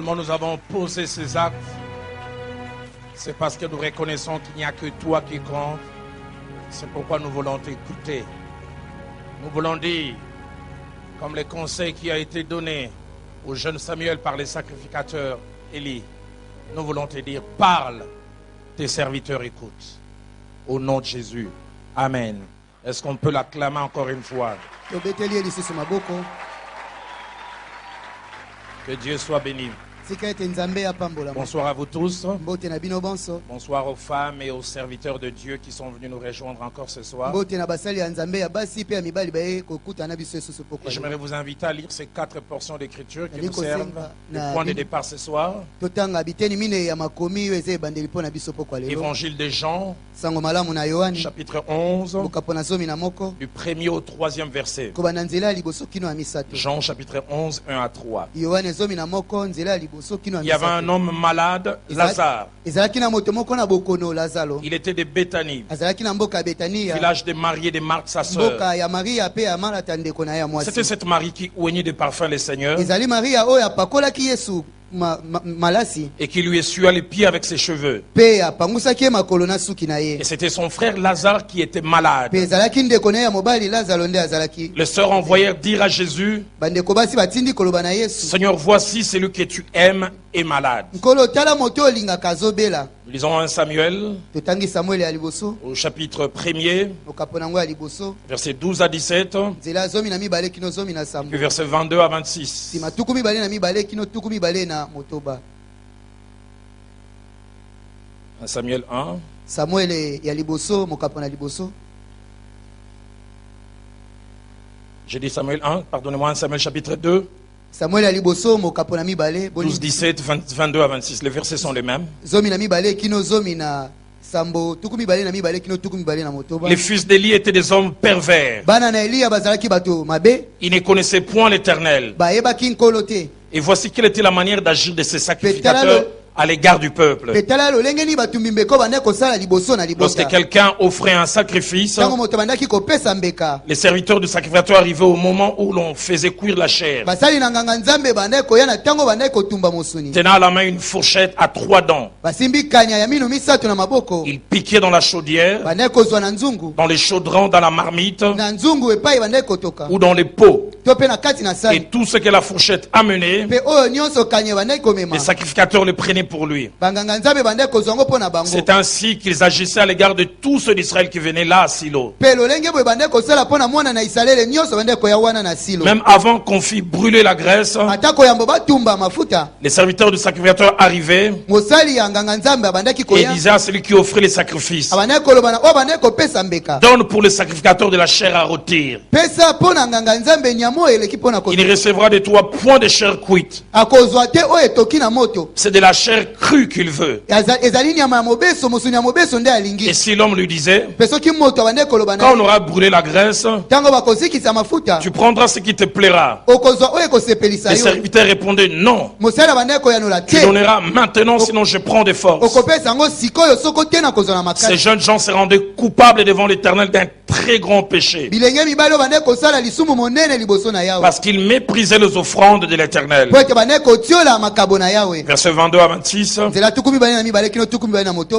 Nous avons posé ces actes, c'est parce que nous reconnaissons qu'il n'y a que toi qui compte. C'est pourquoi nous voulons t'écouter. Nous voulons dire, comme le conseil qui a été donné au jeune Samuel par les sacrificateurs Élie, nous voulons te dire, parle, tes serviteurs écoutent. Au nom de Jésus. Amen. Est-ce qu'on peut l'acclamer encore une fois? Que Dieu soit béni. Bonsoir à vous tous. Bonsoir aux femmes et aux serviteurs de Dieu qui sont venus nous rejoindre encore ce soir. Et j'aimerais vous inviter à lire ces 4 portions d'écriture qui nous servent de point de départ ce soir. Évangile de Jean, chapitre 11, du 1er au 3e verset. Jean chapitre 11, 1 à 3. Il y avait un homme malade, Lazare. Il était de Béthanie, village de Marie et de Marthe, sa sœur. C'était cette Marie qui oignait de parfum le Seigneur et qui lui essua les pieds avec ses cheveux. Et c'était son frère Lazare qui était malade. Les sœurs envoyèrent dire à Jésus, Seigneur, voici celui que tu aimes est malade. Lisons 1 Samuel au chapitre 1er, verset 12 à 17, et puis verset 22 à 26. 1 Samuel 1. J'ai dit Samuel 1, pardonnez-moi, 1 Samuel chapitre 2. 12, 17, 22 à 26. Les versets sont les mêmes. Les fils d'Élie étaient des hommes pervers. Ils ne connaissaient point l'Éternel. Et voici quelle était la manière d'agir de ces sacrificateurs à l'égard du peuple. Lorsque quelqu'un offrait un sacrifice, les serviteurs du sacrificateur arrivaient au moment où l'on faisait cuire la chair, tenant à la main une fourchette à 3 dents. Ils piquaient dans la chaudière, dans les chaudrons, dans la marmite ou dans les pots. Et tout ce que la fourchette amenait, les sacrificateurs le prenaient pour lui. C'est ainsi qu'ils agissaient à l'égard de tous ceux d'Israël qui venaient là à Silo. Même avant qu'on fît brûler la graisse, les serviteurs du sacrificateur arrivaient et disaient à celui qui offrait les sacrifices, donne pour le sacrificateur de la chair à rôtir. Il ne recevra de toi point de chair cuite. C'est de la chair crue qu'il veut. Et si l'homme lui disait, quand on aura brûlé la graisse, tu prendras ce qui te plaira. Les serviteurs répondaient, non, tu donneras maintenant, sinon je prends des forces. Ces jeunes gens se rendaient coupables devant l'Éternel d'un très grand péché, parce qu'ils méprisaient les offrandes de l'Éternel. Verset 22 à 26.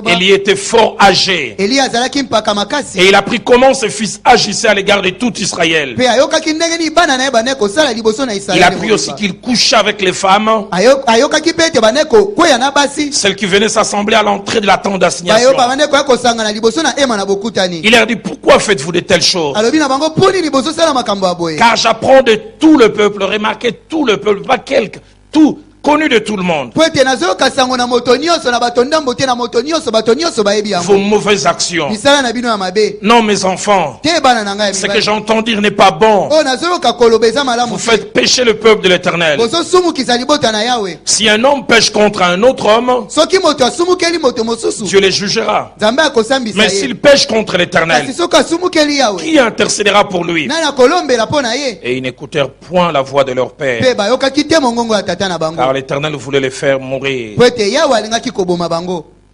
Élie était fort âgé et il a appris comment ses fils agissaient à l'égard de tout Israël. Il a appris aussi qu'il couchait avec les femmes, celles qui venaient s'assembler à l'entrée de la tente d'assignation. Il leur dit, pourquoi faites-vous de telles choses? Car j'apprends de tout le peuple, remarquez tout le peuple, pas quelques, tout, connu de tout le monde, vos mauvaises actions. Non, mes enfants, ce que j'entends dire n'est pas bon. Vous faites pécher le peuple de l'Éternel. Si un homme pêche contre un autre homme, Dieu les jugera. Mais s'il pêche contre l'Éternel, qui intercédera pour lui? Et ils n'écoutèrent point la voix de leur père, car l'Éternel voulait les faire mourir.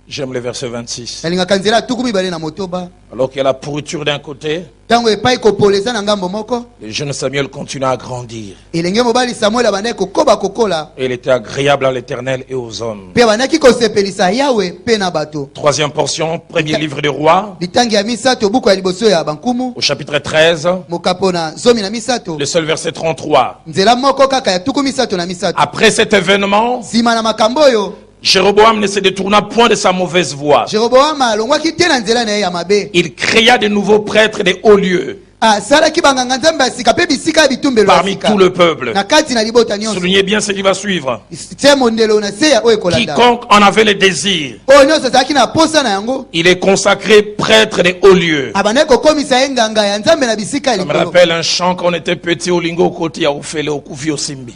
J'aime le verset 26. nalingaka nzela tuku mibale na motoba. Alors qu'il y a la pourriture d'un côté, Tango epai kopoleza na ngambo moko, le jeune Samuel continue à grandir. elenge mobali Samuel abandaki kokoba kokola, Et il était agréable à l'Éternel et aux hommes. pe abandaki kosepelisa Yawe pe na bato. Troisième portion, premier livre des rois, Litangi ya misato buku ya liboso ya bankumu, au chapitre 13, mokapo na zomi na misato, le seul verset 33. nzela moko kaka ya tuku misato na misato. Après cet événement, Sima na makambo oyo, Jéroboam ne se détourna point de sa mauvaise voie. Jeroboam alongwaki te na nzela na ye ya mabe. Il créa de nouveaux prêtres des hauts lieux Asalaki banganga nzambe ya sika pe bisika ya bitumbelo ya parmi sika. tout le peuple. Na kati na libota nyonso. Soulignez bien ce qui va suivre. Tie mondelo na se ya oyo ekolanda. Quiconque en avait le désir, Oyo nyonso azalaki na posa na yango, il est consacré prêtre des hauts lieux. abandaki kokomisa ye nganga ya nzambe na bisika ya Ça me likolo. rappelle un chant quand on était petit au Lingo côté à Oufele au Kouvi au Simbi.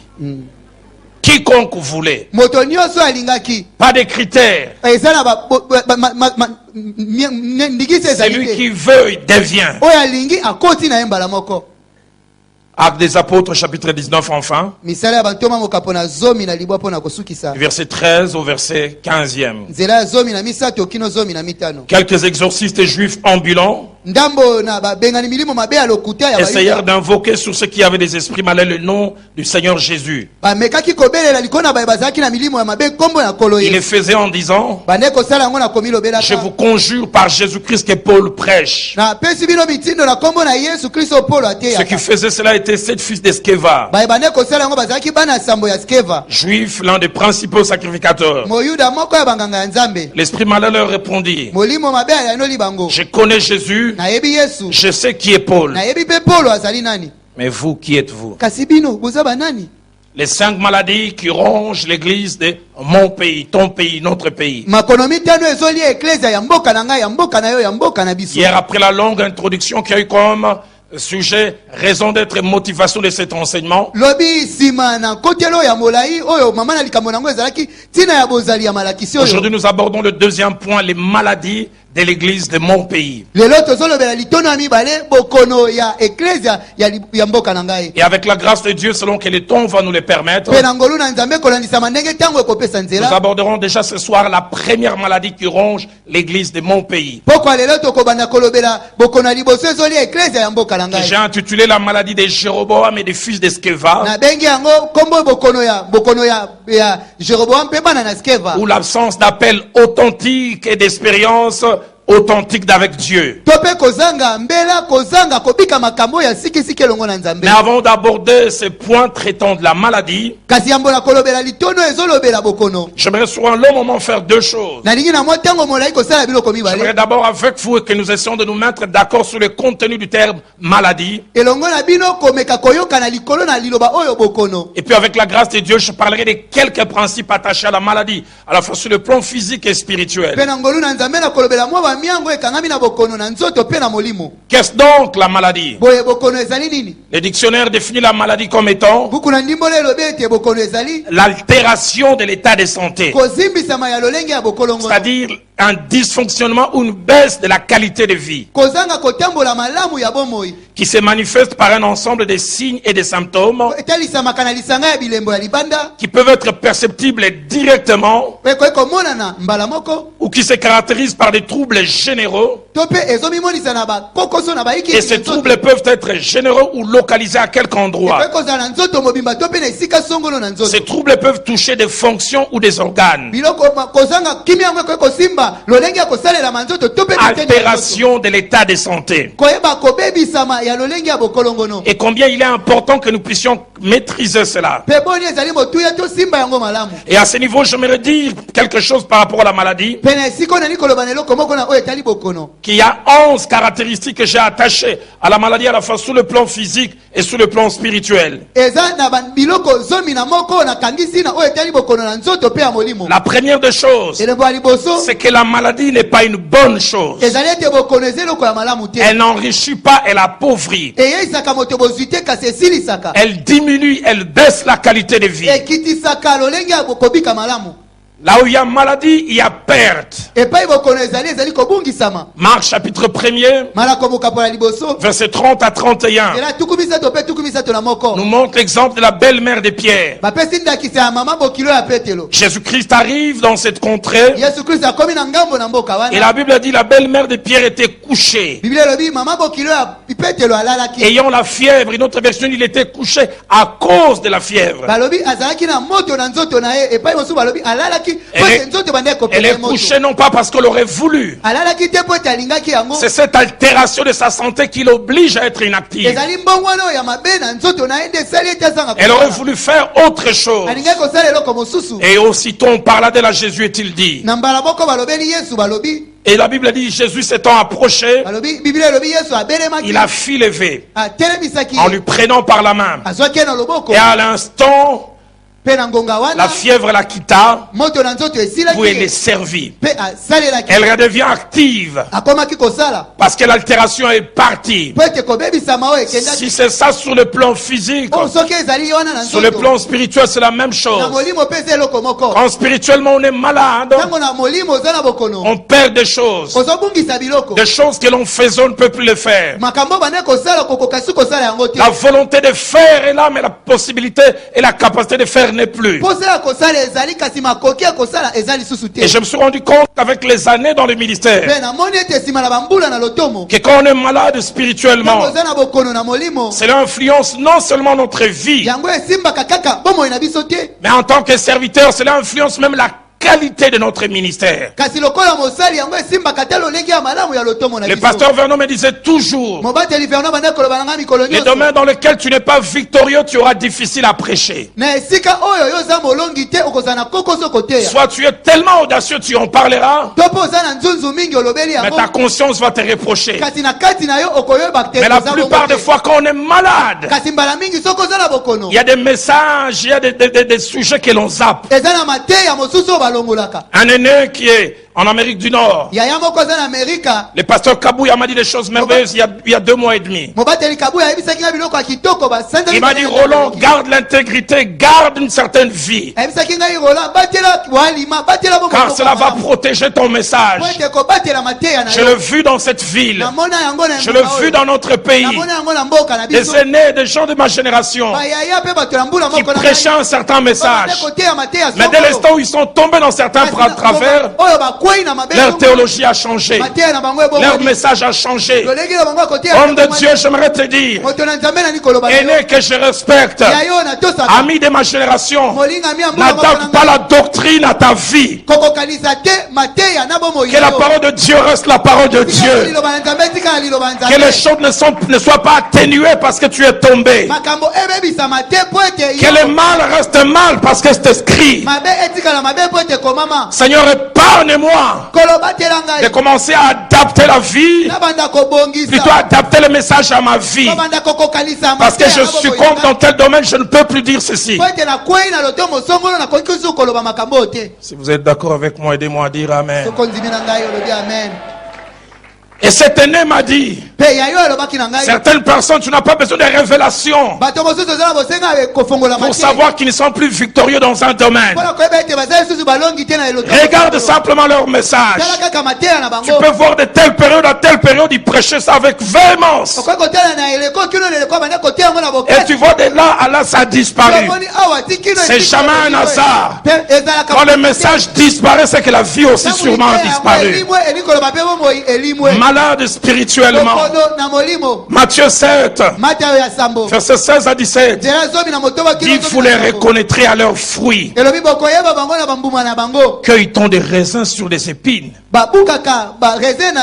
Quiconque voulait, Moto nyonso alingaki. pas de critères. Eza na ndigisi ezali Celui te. qui veut, il devient. Oyo alingi akoti na ye mbala moko. Actes des Apôtres, chapitre 19, enfin, Misala ya bantoma mokapo na zomi na libwa pona kosukisa. verset 13 au verset 15e. Nzela ya zomi na misato kino zomi na mitano. Quelques exorcistes juifs ambulants Ndambo na babengani milimo mabe ya lokuta ya essayèrent d'invoquer sur ceux qui avaient des esprits malais le nom du Seigneur Jésus. bamekaki kobelela likona baye bazalaki na milimo ya mabe kombo na kolo Il ye. les faisait en disant, Bande kosala yango na komi lobelaka. je vous conjure par Jésus-Christ que Paul prêche. Na pesi bino mitindo na kombo na Yesu Kristo Paulo Ceux qui ateya. faisaient cela étaient 7 fils d'Eskeva, Baye bande kosala yango bazalaki bana sambo ya Skeva. juifs, l'un des principaux sacrificateurs. Moyuda moko ya banganga ya Nzambe. L'esprit malin leur répondit, Molimo mabe ya yanoli bango. je connais Jésus, Na yebi Yesu. je sais qui est Paul, Na yebi pe Paulo azali nani. mais vous, qui êtes-vous? Kasi bino boza banani? Les 5 maladies qui rongent l'église de mon pays, ton pays, notre pays. Makonomi tano ezoli eklezia ya mboka na ngai, ya mboka na yo, ya mboka na biso. Hier, après la longue introduction qui a eu comme sujet, raison d'être et motivation de cet enseignement, Lobi sima na kotelo ya molai oyo mama na likambo nango ezalaki tina ya bozali ya malakisi oyo. aujourd'hui nous abordons le deuxième point, les maladies de l'église de mon pays. Lelo tozolobela litono ya mibale bokono ya eklezia ya mboka na ngai. Et avec la grâce de Dieu, selon que le temps va nous le permettre, Pe na ngolu na nzambe kolandisama ndenge tango ekopesa nous nzela. aborderons déjà ce soir la première maladie qui ronge l'église de mon pays, Poko lelo tokobanda kolobela bokono ya liboso ezoli eklezia ya mboka na que j'ai ngai. intitulé la maladie de Jéroboam et des fils d'Eskeva, Na bengi yango kombo bokono ya Jeroboam pe bana na Skeva. ou l'absence d'appel authentique et d'expérience authentique d'avec Dieu. Tope kozanga mbela kozanga kobika makambo ya sikisiki elongo na nzambe. Mais avant d'aborder ce point traitant de la maladie, Kasi yambo na kolobela litono ezolobela bokono. j'aimerais sur un long moment faire deux choses. Nalingi na mwa tango molai kosala biloko J'aimerais mibale. d'abord avec vous que nous essayons de nous mettre d'accord sur le contenu du terme maladie. Elongo na bino komeka koyoka na likolo na liloba oyo bokono. Et puis avec la grâce de Dieu, je parlerai de quelques principes attachés à la maladie, à la fois sur le plan physique et spirituel. Pe na ngolu na nzambe na kolobela mwa ba miango ekangami na bokono na nzoto pe na molimo. Qu'est-ce donc la maladie? Boye bokono ezali nini? Le dictionnaire définit la maladie comme étant Buku na ndimbolo elobi ete bokono ezali l'altération de l'état de santé, kozimbisama ya lolenge ya bokolongo. c'est-à-dire un dysfonctionnement ou une baisse de la qualité de vie Kozanga kotambola malamu ya bomoi. qui se manifeste par un ensemble de signes et de symptômes Etalisamaka na lisanga ya bilembo ya libanda. qui peuvent être perceptibles directement Pe komonana mbala moko. ou qui se caractérisent par des troubles généraux. Tope ezomimonisa na bakokoso na baiki. Et ces troubles peuvent être généraux ou localisés à quelque endroit. Pe kozala na nzoto mobimba tope na esika songolo na nzoto. Ces troubles peuvent toucher des fonctions ou des organes. Biloko kozanga kimi yango kosimba lolenge ya kosalela manzoto tope Altération de l'état de santé. koyeba kobebisama ya lolenge ya bokolongono. Et combien il est important que nous puissions maîtriser cela. Pe boni ezali motuya tosimba yango malamu. Et à ce niveau, j'aimerais dire quelque chose par rapport à la maladie. Pe na esiko nani koloba na eloko moko na oyo etali bokono. Qu'il y a 11 caractéristiques que j'ai attachées à la maladie à la fois sur le plan physique et sur le plan spirituel. Eza na biloko zomi na moko na kangisi na oyo etali bokono na nzoto pe ya molimo. La première des choses, Elembo ya liboso c'est que la maladie n'est pas une bonne chose. ezali ete bokono eza eloko ya malamu te. Elle n'enrichit pas, elle appauvrit. Eyeisaka moto bozwi te kasi esilisaka. Elle diminue, elle baisse la qualité de vie. Ekitisaka lolenge ya kobika malamu. Là où il y a maladie, il y a perte. epai bokono ezali ezali kobungisama. Marc chapitre 1er, Malako bokapola liboso verset 30 à 31, ela tuku misato pe tuku misato na moko nous montre l'exemple de la belle-mère de Pierre. bapesi ndakisa ya mama bokilo ya petelo. Jésus-Christ arrive dans cette contrée Yesu Kristo akomi na ngambo na mboka et wana. la Bible dit la belle-mère de Pierre était couchée, Biblia elobi mama bokilo ya petelo alalaki. ayant la fièvre. Une autre version, il était couché à cause de la fièvre. Balobi azalaki na moto na nzoto na ye epai mosusu balobi alalaki po te nzoto bande Elle kopela est moto. couchée non pas parce qu'elle aurait voulu. Alalaki te po te alingaki yango. C'est cette altération de sa santé qui l'oblige à être inactive. Ezali mbongwana oyo ya mabe na nzoto na ye nde esali ete azanga Elle aurait kosala. voulu faire autre chose. Alingaki kosala eloko mosusu. Et aussitôt on parla de la Jésus est-il dit. Na mbala moko balobeli Yesu balobi Et la Bible dit Jésus s'étant approché, balobi Biblia elobi Yesu abelemaki il a fit lever atelemisaki en lui prenant par la main. azwaki ye na loboko Et à l'instant, pe na ngonga wana la fièvre la quitta, moto na nzoto puis elle est esilaki servie. pe asalelaki Elle redevient active akomaki kosala parce que l'altération est partie. po ete kobebisama oyo ekendaki. Si c'est ça sur le plan physique, Oh, soki ezali wana na sur le nzoto plan spirituel, c'est la même na chose. molimo mpe eza eloko moko. Quand spirituellement on est malade, Ntango na molimo oza na bokono on perd des choses. ozobungisa biloko Des choses que l'on faisait, on ne peut plus les faire. makambo bande kosala kokokasi kosala yango te. La volonté de faire est là, mais la possibilité et la capacité de faire n'est plus. posala kosala ezali kasi makoki ya kosala eza lisusu te. Et je me suis rendu compte qu'avec les années dans le ministère, Pe namoni ete nsima na bambula na lotomo que quand on est malade ntango spirituellement, oza na bokono na molimo cela influence non seulement notre vie, yango esimbaka kaka bomoi na biso te, mais en tant que serviteur, cela influence même la qualité de notre ministère. kasi lokola mosali yango esimbaka te lolenge ya malamu ya lotomo na Le biso. pasteur Vernon me disait toujours, mobateli verno bande koloba na nga mikolo les nyonso domaines dans lesquels tu n'es pas victorieux, tu auras difficile à prêcher. na esika oyo yo oza molongi te okozala na kokoso koteya Soit tu es tellement audacieux, tu en parleras, to mpo oza na nzunzu mingi olobeli mais yango ta conscience va te reprocher. kasi na kati na yo okoyeba te Mais la oza bongo plupart te. des fois, quand on est malade, kasi mbala mingi soki oza na bokono il y a des messages, il y a des sujets que l'on zappe. eza na mateya mosusu oyo balongolaka. Un aîné qui est en Amérique du Nord, yaya moko aza na amerika le pasteur Kabouya m'a dit des choses merveilleuses il y a 2 mois et demi. mobateli kabuya ayebisaki nga biloko ya kitoko Il m'a dit, Roland, garde l'intégrité, garde une certaine vie, ayebisaki ngai rola batela walima batela bongo car cela va malamu. protéger ton message. Po ete kobatela mateya na Je yo. l'ai vu dans cette ville, namona yango na je l'ai mboka vu oyo. dans notre pays, namona yango na mboka na des biso aînés, des gens de ma génération bayaya mpe bato ya mbula qui moko na prêchaient un certain message. koteya mateya Mais dès l'instant où ils sont tombés dans certains travers, oyo bakwei na mabe leur théologie a changé, mateya na bango leur ebongo message a changé. lolenge na bango akoteya Homme de Dieu, j'aimerais te dire, moto na nzambe nani koloba na yo. aîné que je respecte, ya yo na tosaka ami de ma génération, molingami ya mbula moko na n'adapte pas ngai. la doctrine à ta vie. kokokanisa te mateya na bomoi Que la parole de Dieu reste la parole de Dieu. liloba na nzambe tika na liloba na Que les nzambe choses ne soient pas atténuées parce que tu es tombé. makambo ebebisama te po ete Que le mal reste mal parce que c'est écrit. mabe etikala mabe po ete komama Seigneur, épargne-moi kolobatela de ngai commencer à adapter la vie, nabanda plutôt kobongisa adapter le message à ma vie. nabanda kokokanisa Parce que je mateya na succombe bomoi dans tel domaine, je ne peux plus dire ceci. po ete nakwei na lotomo songolo nakoki kusu koloba makambo oyo te. Si vous êtes d'accord avec moi, aidez-moi à dire Amen. soko ndimi na ngai olobi amen. Et cet aîné m'a dit, mpe yayo alobaki na ngai certaines personnes, tu n'as pas besoin de révélations bato mosusu oza na bosenga kofongola pour mateya savoir qu'ils ne sont plus victorieux dans un domaine. mpona koyeba ete baza lisusu balongi te na eloto Regarde simplement leur message. tala kaka mateya na Tu bango peux voir de telle période à telle période, ils prêchaient ça avec véhémence. okoki kotala na eleko kino na eleko abanda koteya yango na Et bokati tu vois de là à là, ça a disparu. omoni awa ti kino C'est jamais un hasard. Pe ezalaka Quand le message disparaît, c'est que la vie aussi sûrement a disparu. elimwe elikoloba mpe bomoi elimwe Malade spirituellement. bokono na molimo. Matthieu 7, Matayo ya sambo verset 16 à 17. nzela zomi na motoba kino Dit, vous les reconnaîtrez à leurs fruits. elobi bokoyeba bango na bambuma na bango Cueille-t-on des raisins sur des épines? babukaka baraisin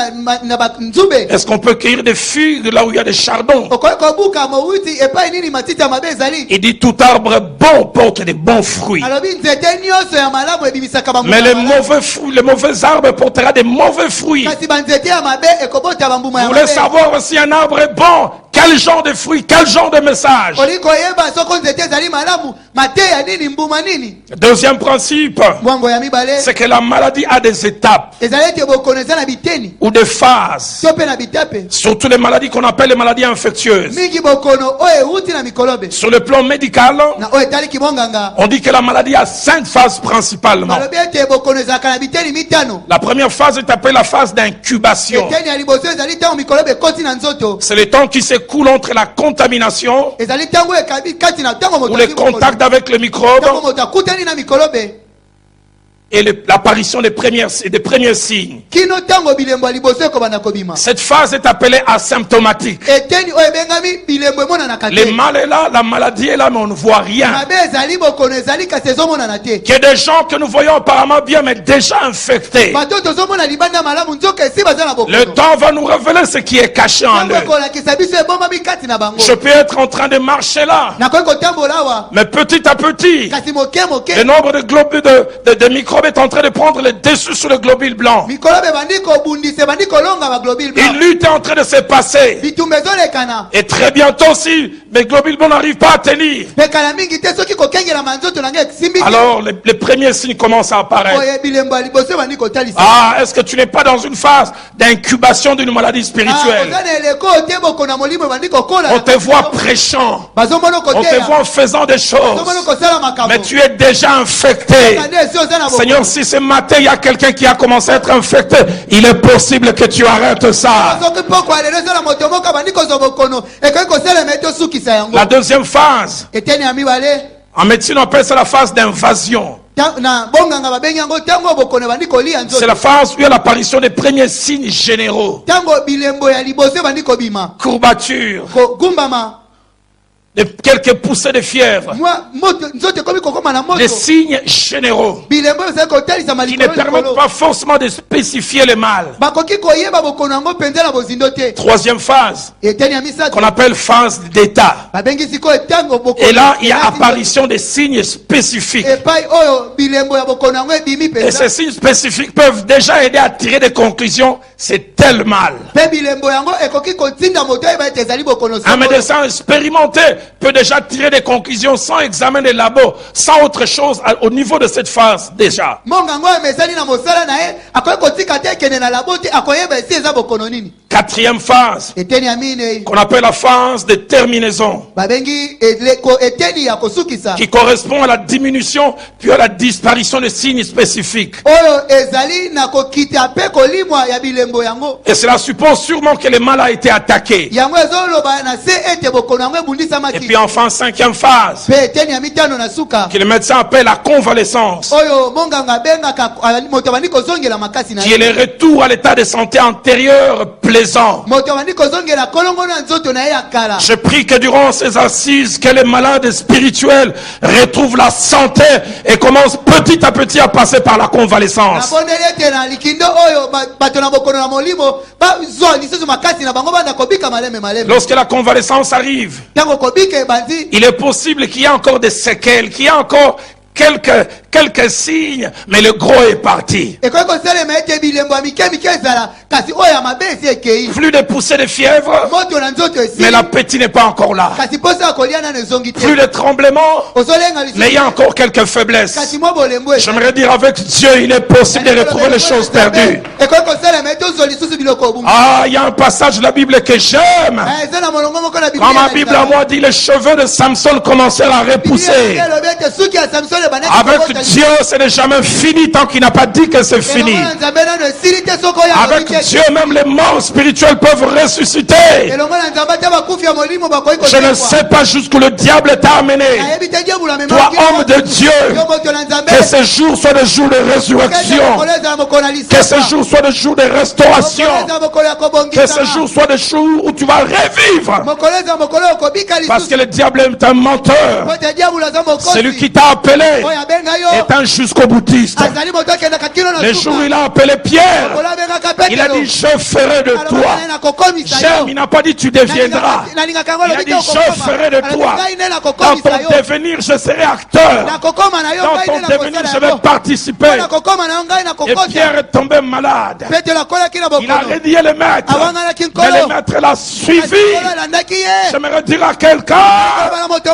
na banzube Est-ce qu'on peut cueillir des figues là où il y a des chardons? okoki kobuka mowuti epai nini matiti ya mabe ezali. Il dit, tout arbre bon porte des bons fruits. alobi nzete nyonso ya malamu ebimisaka bambuma Mais ya malamu. les mauvais arbres portera des mauvais fruits. kasi banzete ya mabe ekobota bambuma ya Vous voulez mabe. savoir si un arbre est bon? Quel genre de fruit, quel genre de message? Oli koyeba soko nzete ezali malamu mateya nini mbuma nini. Deuxième principe, Mwango ya mibale c'est que la maladie a des étapes ezali ete bokono eza na biteni ou des phases. to pe na bitape. Surtout les maladies qu'on appelle les maladies infectieuses. Mingi bokono oyo euti na mikolobe Sur le plan médical, na oyo etali kibonganga on dit que la maladie a 5 phases principalement. balobi ete bokono ezalaka na biteni mitano. La première phase est appelée la phase d'incubation. Eteni ya liboso ezali ntango mikolobe ekoti na nzoto. C'est le temps qui s'écoule entre la contamination Ezali ntango ekabi kati na ntango ou moto les azwi bokono. contacts avec le microbe Ntango moto akutani na mikolobe et l'apparition des premiers signes. kino ntango bilembo ya liboso ekobanda kobima. Cette phase est appelée asymptomatique. Eteni oyo ebengami bilembo emonanaka Le te. mal est là, la maladie est là, mais on ne voit rien. Mabe ezali bokono ezali kasi ezomonana te. Il y a des gens que nous voyons apparemment bien, mais déjà infectés. Bato tozomona libanda malamu nzoka esi baza na bokono. Le temps va nous révéler ce qui est caché en Ntango eux. ekolakisa biso ebombami kati na bango. Je peux être en train de marcher là, Nakoki kotambola awa mais petit à petit, kasi moke moke le nombre de globules de microbes est en train de prendre le dessus sur le globule blanc. mikolobe ebandi kobundisa ebandi kolonga baglobule blanc. Une lutte est en train de se passer. bitumba ezolekana Et très bientôt, si mes globules blancs n'arrivent pas à tenir, mekala mingi te soki kokengelama nzoto nange esimbi te. alors les premiers signes commencent à apparaître. oyo bilembo ya liboso ebandi kotalisa. Ah, est-ce que tu n'es pas dans une phase d'incubation d'une maladie spirituelle? oza na eleko te bokono molimo ebandi kokola. On te voit prêchant, bazomona on te koteya voit faisant des choses, bazomona kosala makambo. mais tu es déjà infecté. Kande esi oza na bokono. Seigneur, si ce matin il y a quelqu'un qui a commencé à être infecté, il est possible que tu arrêtes ça. soki poko alelo ezala moto moko abandi kozwa bokono ekoki kosalema ete osukisa yango. La deuxième phase, eteni ya mibale en médecine on appelle ça la phase d'invasion. na bonganga babengi yango ntango bokono ebandi kolia C'est nzoto. la phase où il y a l'apparition des premiers signes généraux. ntango bilembo ya liboso ebandi kobima Courbature, kogumbama quelques poussées de fièvre. nzoto ekomi kokoma na moto. Les signes généraux bilembo ezali kotalisama qui ne permettent likolo pas forcément de spécifier le mal. bakoki koyeba bokono yango mpenza na bozindo te. Troisième phase, eteni ya misato qu'on appelle phase d'état. babengi sikoyo ntango bokono Et là, il y a elati apparition des signes spécifiques. epai oyo bilembo ya bokono yango ebimi Et mpenza. ces signes spécifiques peuvent déjà aider à tirer des conclusions. C'est tel mal. mpe bilembo yango ekoki kotinda moto oyeba ete ezali bokono Un songolo. médecin expérimenté peut déjà tirer des conclusions sans examen de labo, sans autre chose au niveau de cette phase déjà. monga yango emesani na mosala na ye akoki kotika te ekende na labo te akoyeba esi eza bokono nini. Quatrième phase, eteni ya minei qu'on appelle la phase de terminaison, babengi eteni ya kosukisa qui correspond à la diminution puis à la disparition de signes spécifiques. oyo ezali na kokita mpe kolimwa ya bilembo yango. Et cela suppose sûrement que le mal a été attaqué. yango ezoloba na se ete bokono yango Et ebundisamaki. puis enfin, cinquième phase, mpe eteni ya mitano na suka que le médecin appelle la convalescence, oyo monganga abengaka moto abandi kozongela makasi na qui est ye. le retour à l'état de santé antérieur plaisant. moto abandi kozongela kolongo na nzoto na ye ya kala. Je prie que durant ces assises, que les malades spirituels retrouvent la santé et commencent petit à petit à passer par la convalescence. nabondeli ete na likindo oyo bato na bokono na molimo bazwa lisusu makasi na bango banda kobika maleme maleme. Lorsque la convalescence arrive, ntango kobika ebandi il est possible qu'il y ait encore des séquelles, qu'il y ait encore quelques signes, mais le gros est parti. ekoki kosalema ete bilembo ya mike mike ezala kasi oyo ya mabe esi ekei. Plus de poussées de fièvre, moto na nzoto mais esili l'appétit n'est pas encore là. kasi posa ya kolia nano ezongi te. Plus de tremblements, ozolenga mais il y a lisusu encore quelques faiblesses. kasi mwa bolembo ezali. J'aimerais dire avec Dieu, il est possible de retrouver les choses perdues. ekoki kosalema ete ozwa lisusu biloko obungi. Ah, il y a un passage de la Bible que j'aime. eza na molongo moko na Quand ma Bible à moi dit les cheveux de Samson commencèrent à repousser. elobi ete suki ya samson ebandaki Avec kobota Dieu, ce n'est jamais fini tant qu'il n'a pas dit que c'est fini. elongo na nzambe nano esili te soko oyo Avec alobi te. Dieu, même les morts spirituels peuvent ressusciter. elongo na nzambe te bakufi ya molimo bakoki Je ne kotekwa. sais pas jusqu'où le diable t'a amené. nayebi te diabolo amemaki Toi, yo. homme de Dieu, yo moto na nzambe que ce jour soit le jour de résurrection. mokolo ezala mokolo na Que ce lisafa. jour soit le jour de restauration. mokolo ezala mokolo ya Que ce kobongisama. jour soit le jour où tu vas revivre. mokolo ezala mokolo ya kobika Parce que lisusu. le diable est un menteur. po ete diabolo aza mokosi. Celui qui t'a appelé oyo abenga yo est un jusqu'au boutiste. azali moto akendaka kino na Le suka. jour où il a appelé Pierre, mokolo abengaka il a petelo. dit je ferai de Alobaka toi. naye nakokomisa J'aime, yo. il n'a pas dit tu deviendras. nalingaka yango Il a alobi dit te je okokoma. ferai de Alobi toi. ngai nde Dans nakokomisa ton yo. devenir, je serai acteur. nakokoma na yo Dans ngai ton nde devenir, nakosala je vais yango. participer. nakokoma na yo ngai Et nakokosa. Pierre est tombé malade. petelo Il a renié le maître. Mais le maître l'a suivi. J'aimerais dire à quelqu'un, tu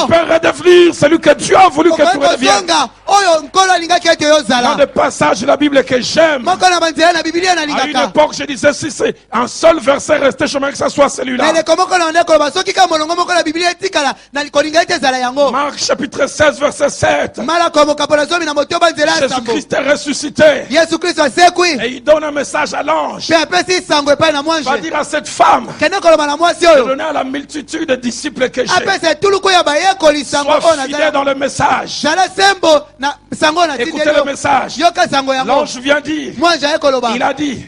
peux redevenir celui que Dieu a voulu que tu redeviennes. Dans le passage de la Bible que j'aime, à une époque, je disais, si c'est un seul verset resté, j'aimerais que ça soit celui-là. Marc chapitre 16, verset 7. Jésus-Christ est ressuscité. Et il donne un message à l'ange. Il va dire à cette femme, de donner à la multitude de disciples que j'ai. Sois fidèle dans le message. Écoutez le message. L'ange vient dire, il a dit,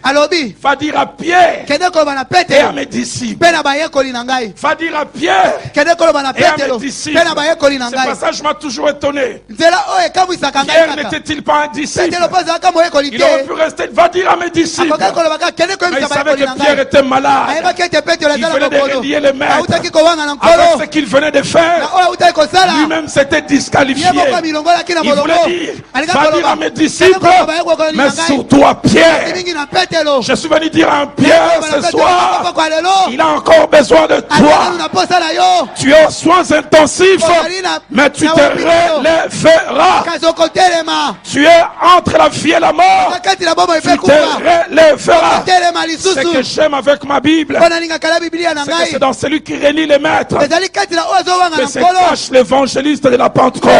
va dire à Pierre et à mes disciples. Va dire à Pierre et à mes disciples. Ce passage m'a toujours étonné. Pierre n'était-il pas un disciple? Il aurait pu rester, va dire à mes disciples. Mais il savait que Pierre était malade. Il venait de renier les maîtres. Avec ce qu'il venait de faire, lui-même s'était disqualifié. Il voulait dire, va dire à mes disciples, mais surtout à Pierre. Je suis venu dire à un Pierre ce soir, il a encore besoin de toi. Tu es aux soins intensifs, mais tu te relèveras. Tu es entre la vie et la mort. Tu te relèveras. Ce que j'aime avec ma Bible, c'est que c'est dans celui qui renie les maîtres que se cache l'évangéliste de la Pentecôte.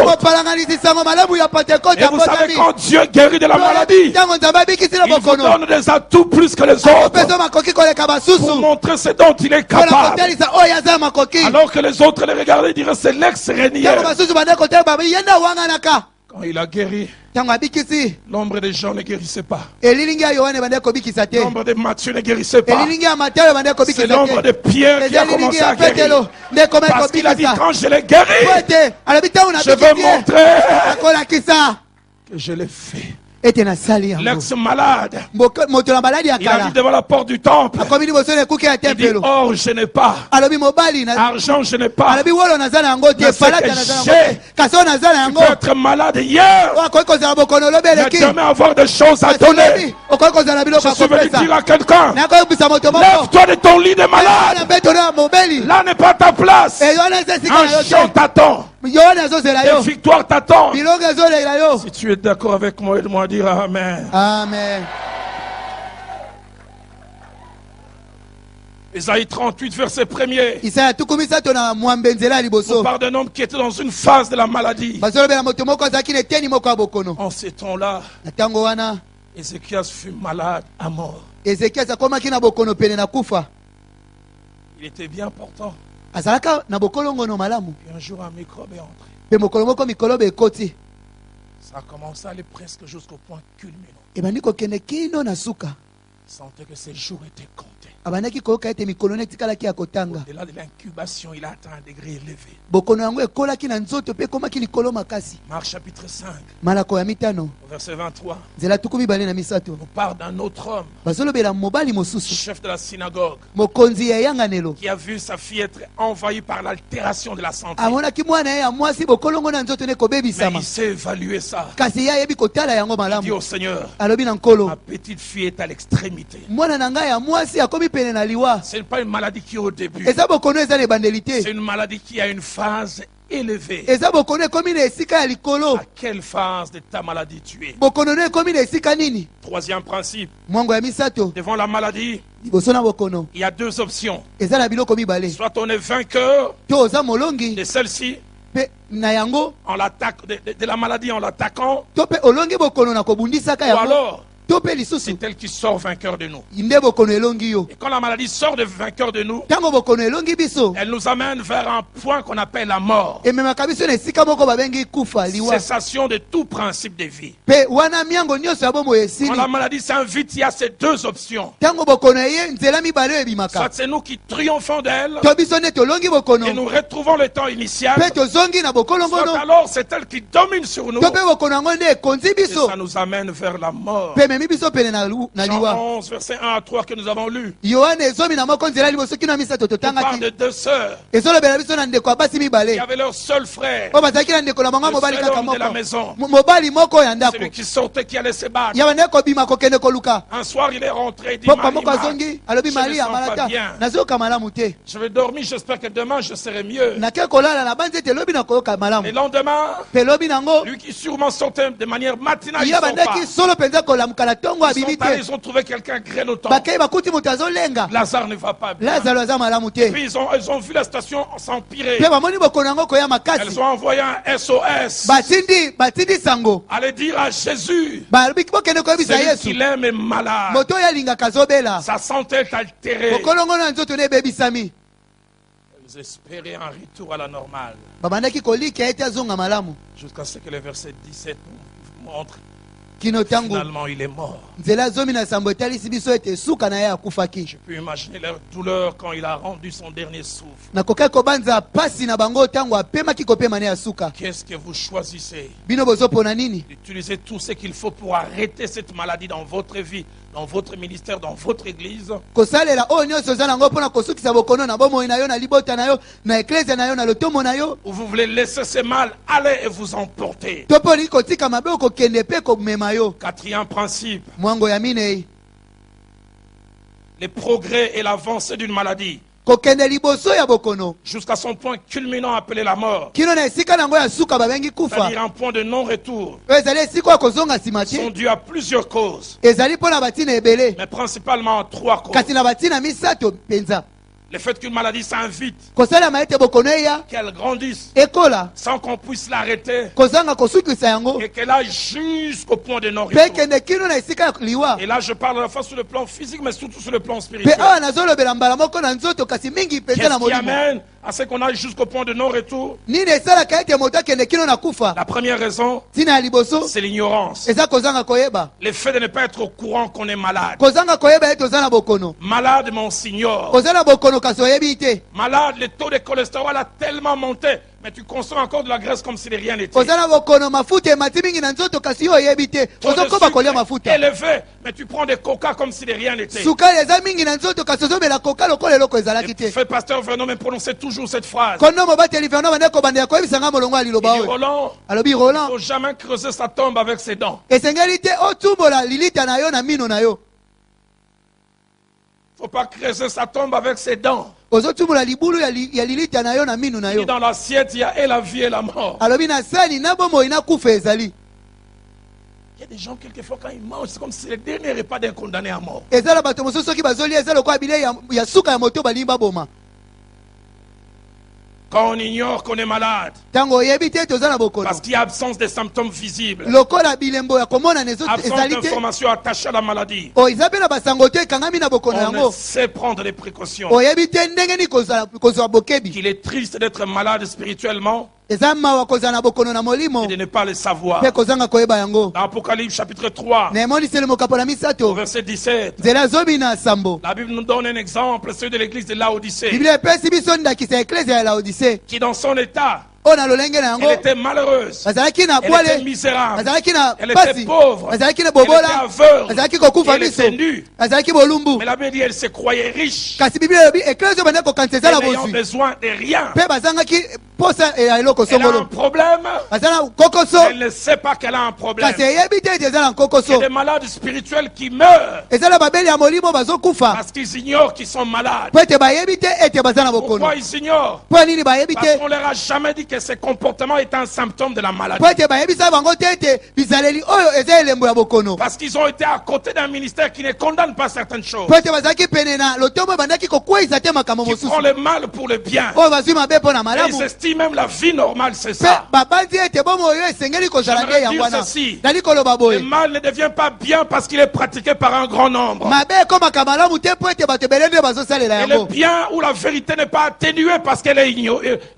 Et vous savez, quand Dieu guérit de la maladie, il vous donne des atouts plus que les autres pour montrer ce dont il est capable. Alors que les autres les regardaient et diraient, c'est l'ex-régnier. Quand il a guéri, l'ombre des gens ne guérissait pas. L'ombre de Matthieu ne guérissait pas. C'est l'ombre de Pierre qui a commencé à guérir. Parce qu'il a dit, quand je l'ai guéri, je veux montrer que je l'ai fait. L'ex-malade, il a dit devant la porte du temple, il dit, or je n'ai pas, argent je n'ai pas, mais ce que j'ai, tu peux être malade hier, mais demain avoir des choses à donner. Je suis venu dire à quelqu'un, lève-toi de ton lit de malade, là n'est pas ta place, un chant t'attend. Et victoire t'attend. Si tu es d'accord avec moi, aide-moi à dire Amen. Amen. Ésaïe 38, verset 1er. On parle d'un homme qui était dans une phase de la maladie. En ces temps-là, Ézéchias fut malade à mort. Il était bien portant. Puis un jour un microbe est entré. Ça a commencé à aller presque jusqu'au point culminant. Il sentait que ses jours étaient comptés. Au-delà de l'incubation, il a atteint un degré élevé. Marc chapitre 5, verset 23. On parle d'un autre homme, chef de la synagogue, qui a vu sa fille être envahie par l'altération de la santé. Mais il sait évaluer ça. Il dit au Seigneur, ma petite fille est à l'extrémité. Ce n'est pas une maladie qui est au début. C'est une maladie qui a une phase élevée. À quelle phase de ta maladie tu es? Troisième principe. Devant la maladie, il y a deux options. Soit on est vainqueur de celle-ci, on l'attaque de la maladie en l'attaquant, ou alors c'est elle qui sort vainqueur de nous. Et quand la maladie sort de vainqueur de nous, elle nous amène vers un point qu'on appelle la mort. Cessation de tout principe de vie. Quand la maladie s'invite, il y a ces deux options. Soit c'est nous qui triomphons d'elle et nous retrouvons le temps initial, soit alors c'est elle qui domine sur nous et ça nous amène vers la mort. Bamemi biso pene na Jean liwa. 11, verset 1 à 3 que nous avons lu. Yohane zomi na moko nzela liboso kino misato On parle totangaki. de deux sœurs Ezolobela biso na ndeko abasi qui mibale. avaient leur seul frère, O bazalaki na ndeko na bango le mobali seul kaka homme de la moko. maison, Mobali moko ya ndako. celui qui sortait, qui allait se battre. Ya bande kobima kokende koluka. Un soir, il est rentré, il dit, Papa Marie, moko azongi alobi je me Maria sens pas malata. bien. Nazoka malamu te. Je vais dormir, j'espère que demain je serai mieux. Nake kolala na banze te lobi na koyoka Et malamu. le lendemain, Pe lobi nango. lui qui sûrement sortait de manière matinale, ils Ya sont bandaki pas. solo penza kolamuka na tongo Ils abibi sont allés, te. ils ont trouvé quelqu'un grenotant. Bakei bakuti moto azolenga. Lazare ne va pas bien. Lazaro aza malamu te. Puis ils ont vu la situation s'empirer. Pe bamoni bokono yango koya Elles makasi. ont envoyé un SOS. Batindi sango. Allez dire à Jésus, Balobi bokende koyebisa celui Yesu. qu'il aime est malade. Moto oyo alingaka azobela. Sa santé est altérée. Bokolongo na nzoto na ebebisami. Ils espéraient un retour à la normale. Babandaki kolika ete azonga malamu. Jusqu'à ce que le verset 17 nous montre. Kino tango. Finalement, il est mort. Nzela zomi na sambo etalisi biso ete suka na ye akufaki. Je peux imaginer leur douleur quand il a rendu son dernier souffle. Nakokai kobanza pasi na bango tango apemaki kopema ne ya suka. Qu'est-ce que vous choisissez? Bino bozopona nini? Utilisez tout ce qu'il faut pour arrêter cette maladie dans votre vie, dans votre ministère, dans votre église. Kosalela oyo nyonso oza nango mpona kosukisa bokono na bomoi na yo na libota na yo na eklesia na yo na lotomo na yo. Ou vous voulez laisser ce mal aller et vous emporter. To mpo olingi kotika mabe okokende mpe komema yo. Quatrième principe, Mwango ya minei. les progrès et l'avancée d'une maladie Kokende liboso ya bokono. jusqu'à son point culminant appelé la mort, Kino na esika nango ya suka babengi kufa. c'est-à-dire un point de non-retour, Oyo ezali esika ya kozonga nsima sont te. dus à plusieurs causes, Ezali mpo na batina ebele. mais principalement à trois causes. Kasi na batina misato mpenza. Le fait qu'une maladie s'invite, Kosalama ete bokono eya. qu'elle grandisse, Ekola. sans qu'on puisse l'arrêter, Kozanga kosukisa yango. et qu'elle aille jusqu'au point de Pe non-retour. kende kino na esika ya liwa. Et là, je parle à la fois sur le plan physique, mais surtout sur le plan Pe spirituel. awa nazolobela mbala moko na nzoto kasi mingi mpenza na Qu'est-ce qui molimo. amène à ce qu'on aille jusqu'au point de non-retour? Nini esalaka ete moto akende kino na kufa? La première raison, Tina ya liboso c'est l'ignorance. eza kozanga koyeba. Le fait de ne pas être au courant qu'on est malade. Kozanga koyeba ete oza na bokono. Malade, mon signor. Oza na bokono kasi oyebi te. Malade, le taux de cholestérol a tellement monté, mais tu consommes encore de la graisse comme si de rien n'était. Oza na bokono mafuta emati mingi na nzoto kasi yo oyebi te. Taux de Ozokoba kolia sucre mafuta. élevé, mais tu prends des coca comme si de rien n'était. Sukali eza mingi na nzoto kasi ozobela koka lokola eloko ezalaki Et te. fait pasteur Vernon me prononcer toujours cette phrase. Kono mobateli verno bande kobandela koyebisanga molongo ya liloba Il dit, oyo. Roland, Alobi il ne Roland. faut jamais creuser sa tombe avec ses dents. Esengeli te otumbola lilita na yo na mino na yo. Il ne faut pas creuser sa tombe avec ses dents. Ozotumbola libulu ya lilita na yo na mino na Et yo. dans l'assiette, il y a et la vie et la mort. Alobi na sani na bomoi na kufa ezali. Il y a des gens, quelquefois, quand ils mangent, c'est comme si le dernier repas d'un condamné à mort. Ezala bato mosusu soki bazolia eza lokola bile ya suka ya moto balingi baboma. Quand on ignore qu'on est malade, Tango oyebi te ete oza na bokono. parce qu'il y a absence de symptômes visibles, Lokola bilembo ya komona na absence ezali te. d'informations attachées à la maladie, O eza mpe na basango te ekangami na bokono on ne yango. sait prendre des précautions. Oyebi te ndenge nini kozwa bokebi. Qu'il est triste d'être malade spirituellement Eza mawa kozala na bokono na molimo et de ne pas le savoir. mpe kozanga koyeba yango. Dans Apocalypse chapitre 3, Na emoniseli mokapo na au misato verset 17, nzela zomi na sambo. la Bible nous donne un exemple, celui de l'église de Laodicée, Biblia epesi biso ndakisa ya eklesia ya Laodise. qui dans son état, Oyo na lolenge na yango elle était malheureuse, bazalaki na elle était bwale, misérable, bazalaki na elle était pasi, pauvre, bazalaki na elle était bobola, aveugle, bazalaki kokufa elle biso, était nue. bazalaki bolumbu. Mais la Bible dit elle se croyait riche, Kasi Biblia elobi eklesia oyo bandaki kokanisa eza na elle n'ayant bozwi besoin de rien. mpe bazangaki posa ya eloko Elle a un songolo. problème, Baza na kokoso elle ne sait pas qu'elle a un problème. kasi eyebi te ete eza na Il y a kokoso. des malades spirituels qui meurent Eza na babeli ya molimo bazokufa parce qu'ils ignorent qu'ils sont malades. mpo ete bayebi te ete baza na bokono. Pourquoi ils ignorent? Mpo nini bayebi Parce te? qu'on leur a jamais dit que ce comportement est un symptôme de la maladie. Mpo ete bayebisa bango te ete bizaleli oyo eza elembo ya bokono. Parce qu'ils ont été à côté d'un ministère qui ne condamne pas certaines choses, Mpo ete bazalaki pene na lotomo ebandaki kokweyisa te makambo qui mosusu prend le mal pour le bien. oyo bazwi mabe mpo na Et malamu. ils estiment même la vie normale, c'est Mpe ça. babandi ete bomo oyo esengeli kozala nde J'aimerais yango dire wana. ceci. Nali koloba Le boye mal ne devient pas bien parce qu'il est pratiqué par un grand nombre. mabe ekomaka malamu te mpo ete bato ebele nde bazosalela Et le yango. bien ou la vérité n'est pas atténuée parce qu'elle est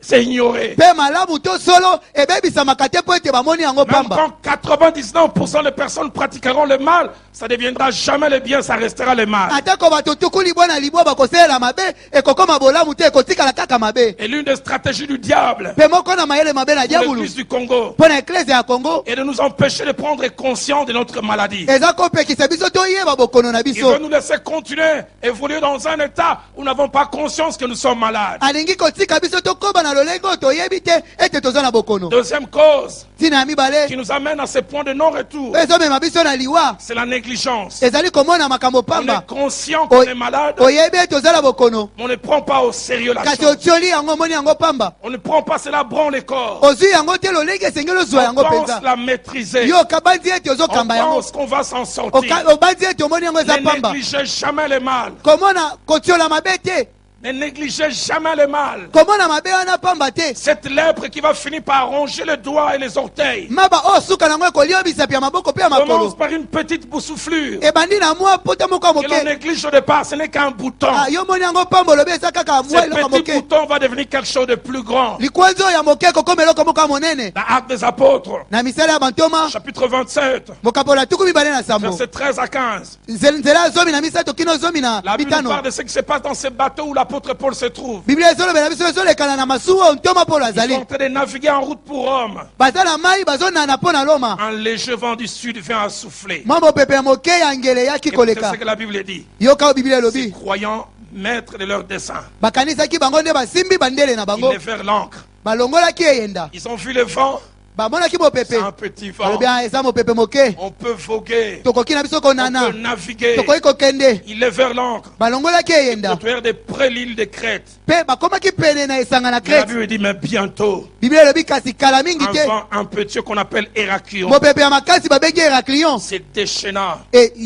c'est ignoré. Mpe malamu to solo ebebisamaka te mpo ete bamoni yango Même pamba. quand 99% des personnes pratiqueront le mal, ça ne deviendra jamais le bien, ça restera le mal. atako bato tuku libwa na libwa bakosalela mabe ekokoma bolamu te ekotikala kaka mabe. Et l'une des stratégies du diable Mpe moko na mayele mabe na pour diabulu l'église du Congo mpo na eklese ya Kongo est de nous empêcher de prendre conscience de notre maladie. eza kopekisa biso toyeba bokono na Il veut biso. nous laisser continuer, évoluer dans un état où nous n'avons pas conscience que nous sommes malades. alingi kotika biso tokoba na lolenge oyo toyebi te ete toza na bokono. Deuxième cause ntina ya mibale qui nous amène à ce point de non-retour, ezomema biso na liwa c'est la négligence. ezali komona makambo On pamba. est conscient qu'on est malade, oyebi ete oza na bokono mais on ne prend pas au sérieux la kasi chose. otioli yango omoni yango pamba. On ne prend pas cela branle les corps. ozwi yango te lolenge esengeli ozwa On yango pense mpenza. la maîtriser. yo kabandi ete On ozokamba yango. pense qu'on va s'en sortir. obandi ete omoni yango eza Ne pamba. négligez jamais le mal. komona kotiola mabe te. Ne négligez jamais le mal. komona mabe wana pamba te. Cette lèpre qui va finir par ronger les doigts et les orteils maba oyo suka nango ekolia bisapi ya maboko mpe ya makolo. commence par une petite boussouflure ebandi na mwa pota moko ya que l'on moke. néglige au départ. Ce n'est qu'un bouton. yo omoni yango pamba olobi eza kaka Ce mwa eloko ya petit moke. bouton va devenir quelque chose de plus grand. likwanzi oyo ya moke ekokoma eloko moko ya monene. Dans Actes des Apôtres, na misala ya bantoma chapitre 27, mokabola tuku mibale na sambo versets 13 à 15. nzela ya zomi na misato kino zomi na La Bible nous bitano. parle de ce qui se passe dans ce bateau où l'apôtre Paul se trouve. biblia ezolobela biso ezolekana na masuwa oyo ntoma polo Ils sont azali. en train de naviguer en route pour Rome. baza na mai bazonana mpo na loma. Un léger vent du sud vient à souffler. mwa mopepe ya moke ya ngele eyaki Écoutez koleka. ce que la Bible dit. yoka oyo biblia Ces elobi croyants, maîtres de leur dessein, bakanisaki bango nde basimbi bandele na ils bango levèrent l'ancre. balongolaki eyenda. Ils ont vu le vent. bamonaki mopepe. C'est un petit vent. balobi eza mopepe moke. On peut voguer. tokoki na biso On konana. peut naviguer. tokoki kokende. Ils levèrent l'ancre. balongolaki eyenda. Autour de près l'île de Crète. mpe bakomaki pene na esanga na Mais la Crete. Bible dit, mais bientôt, biblia elobi kasi kala mingi un te. vent impétueux qu'on appelle Héraclion mopepe ya makasi babengi Héraklion se déchaîna.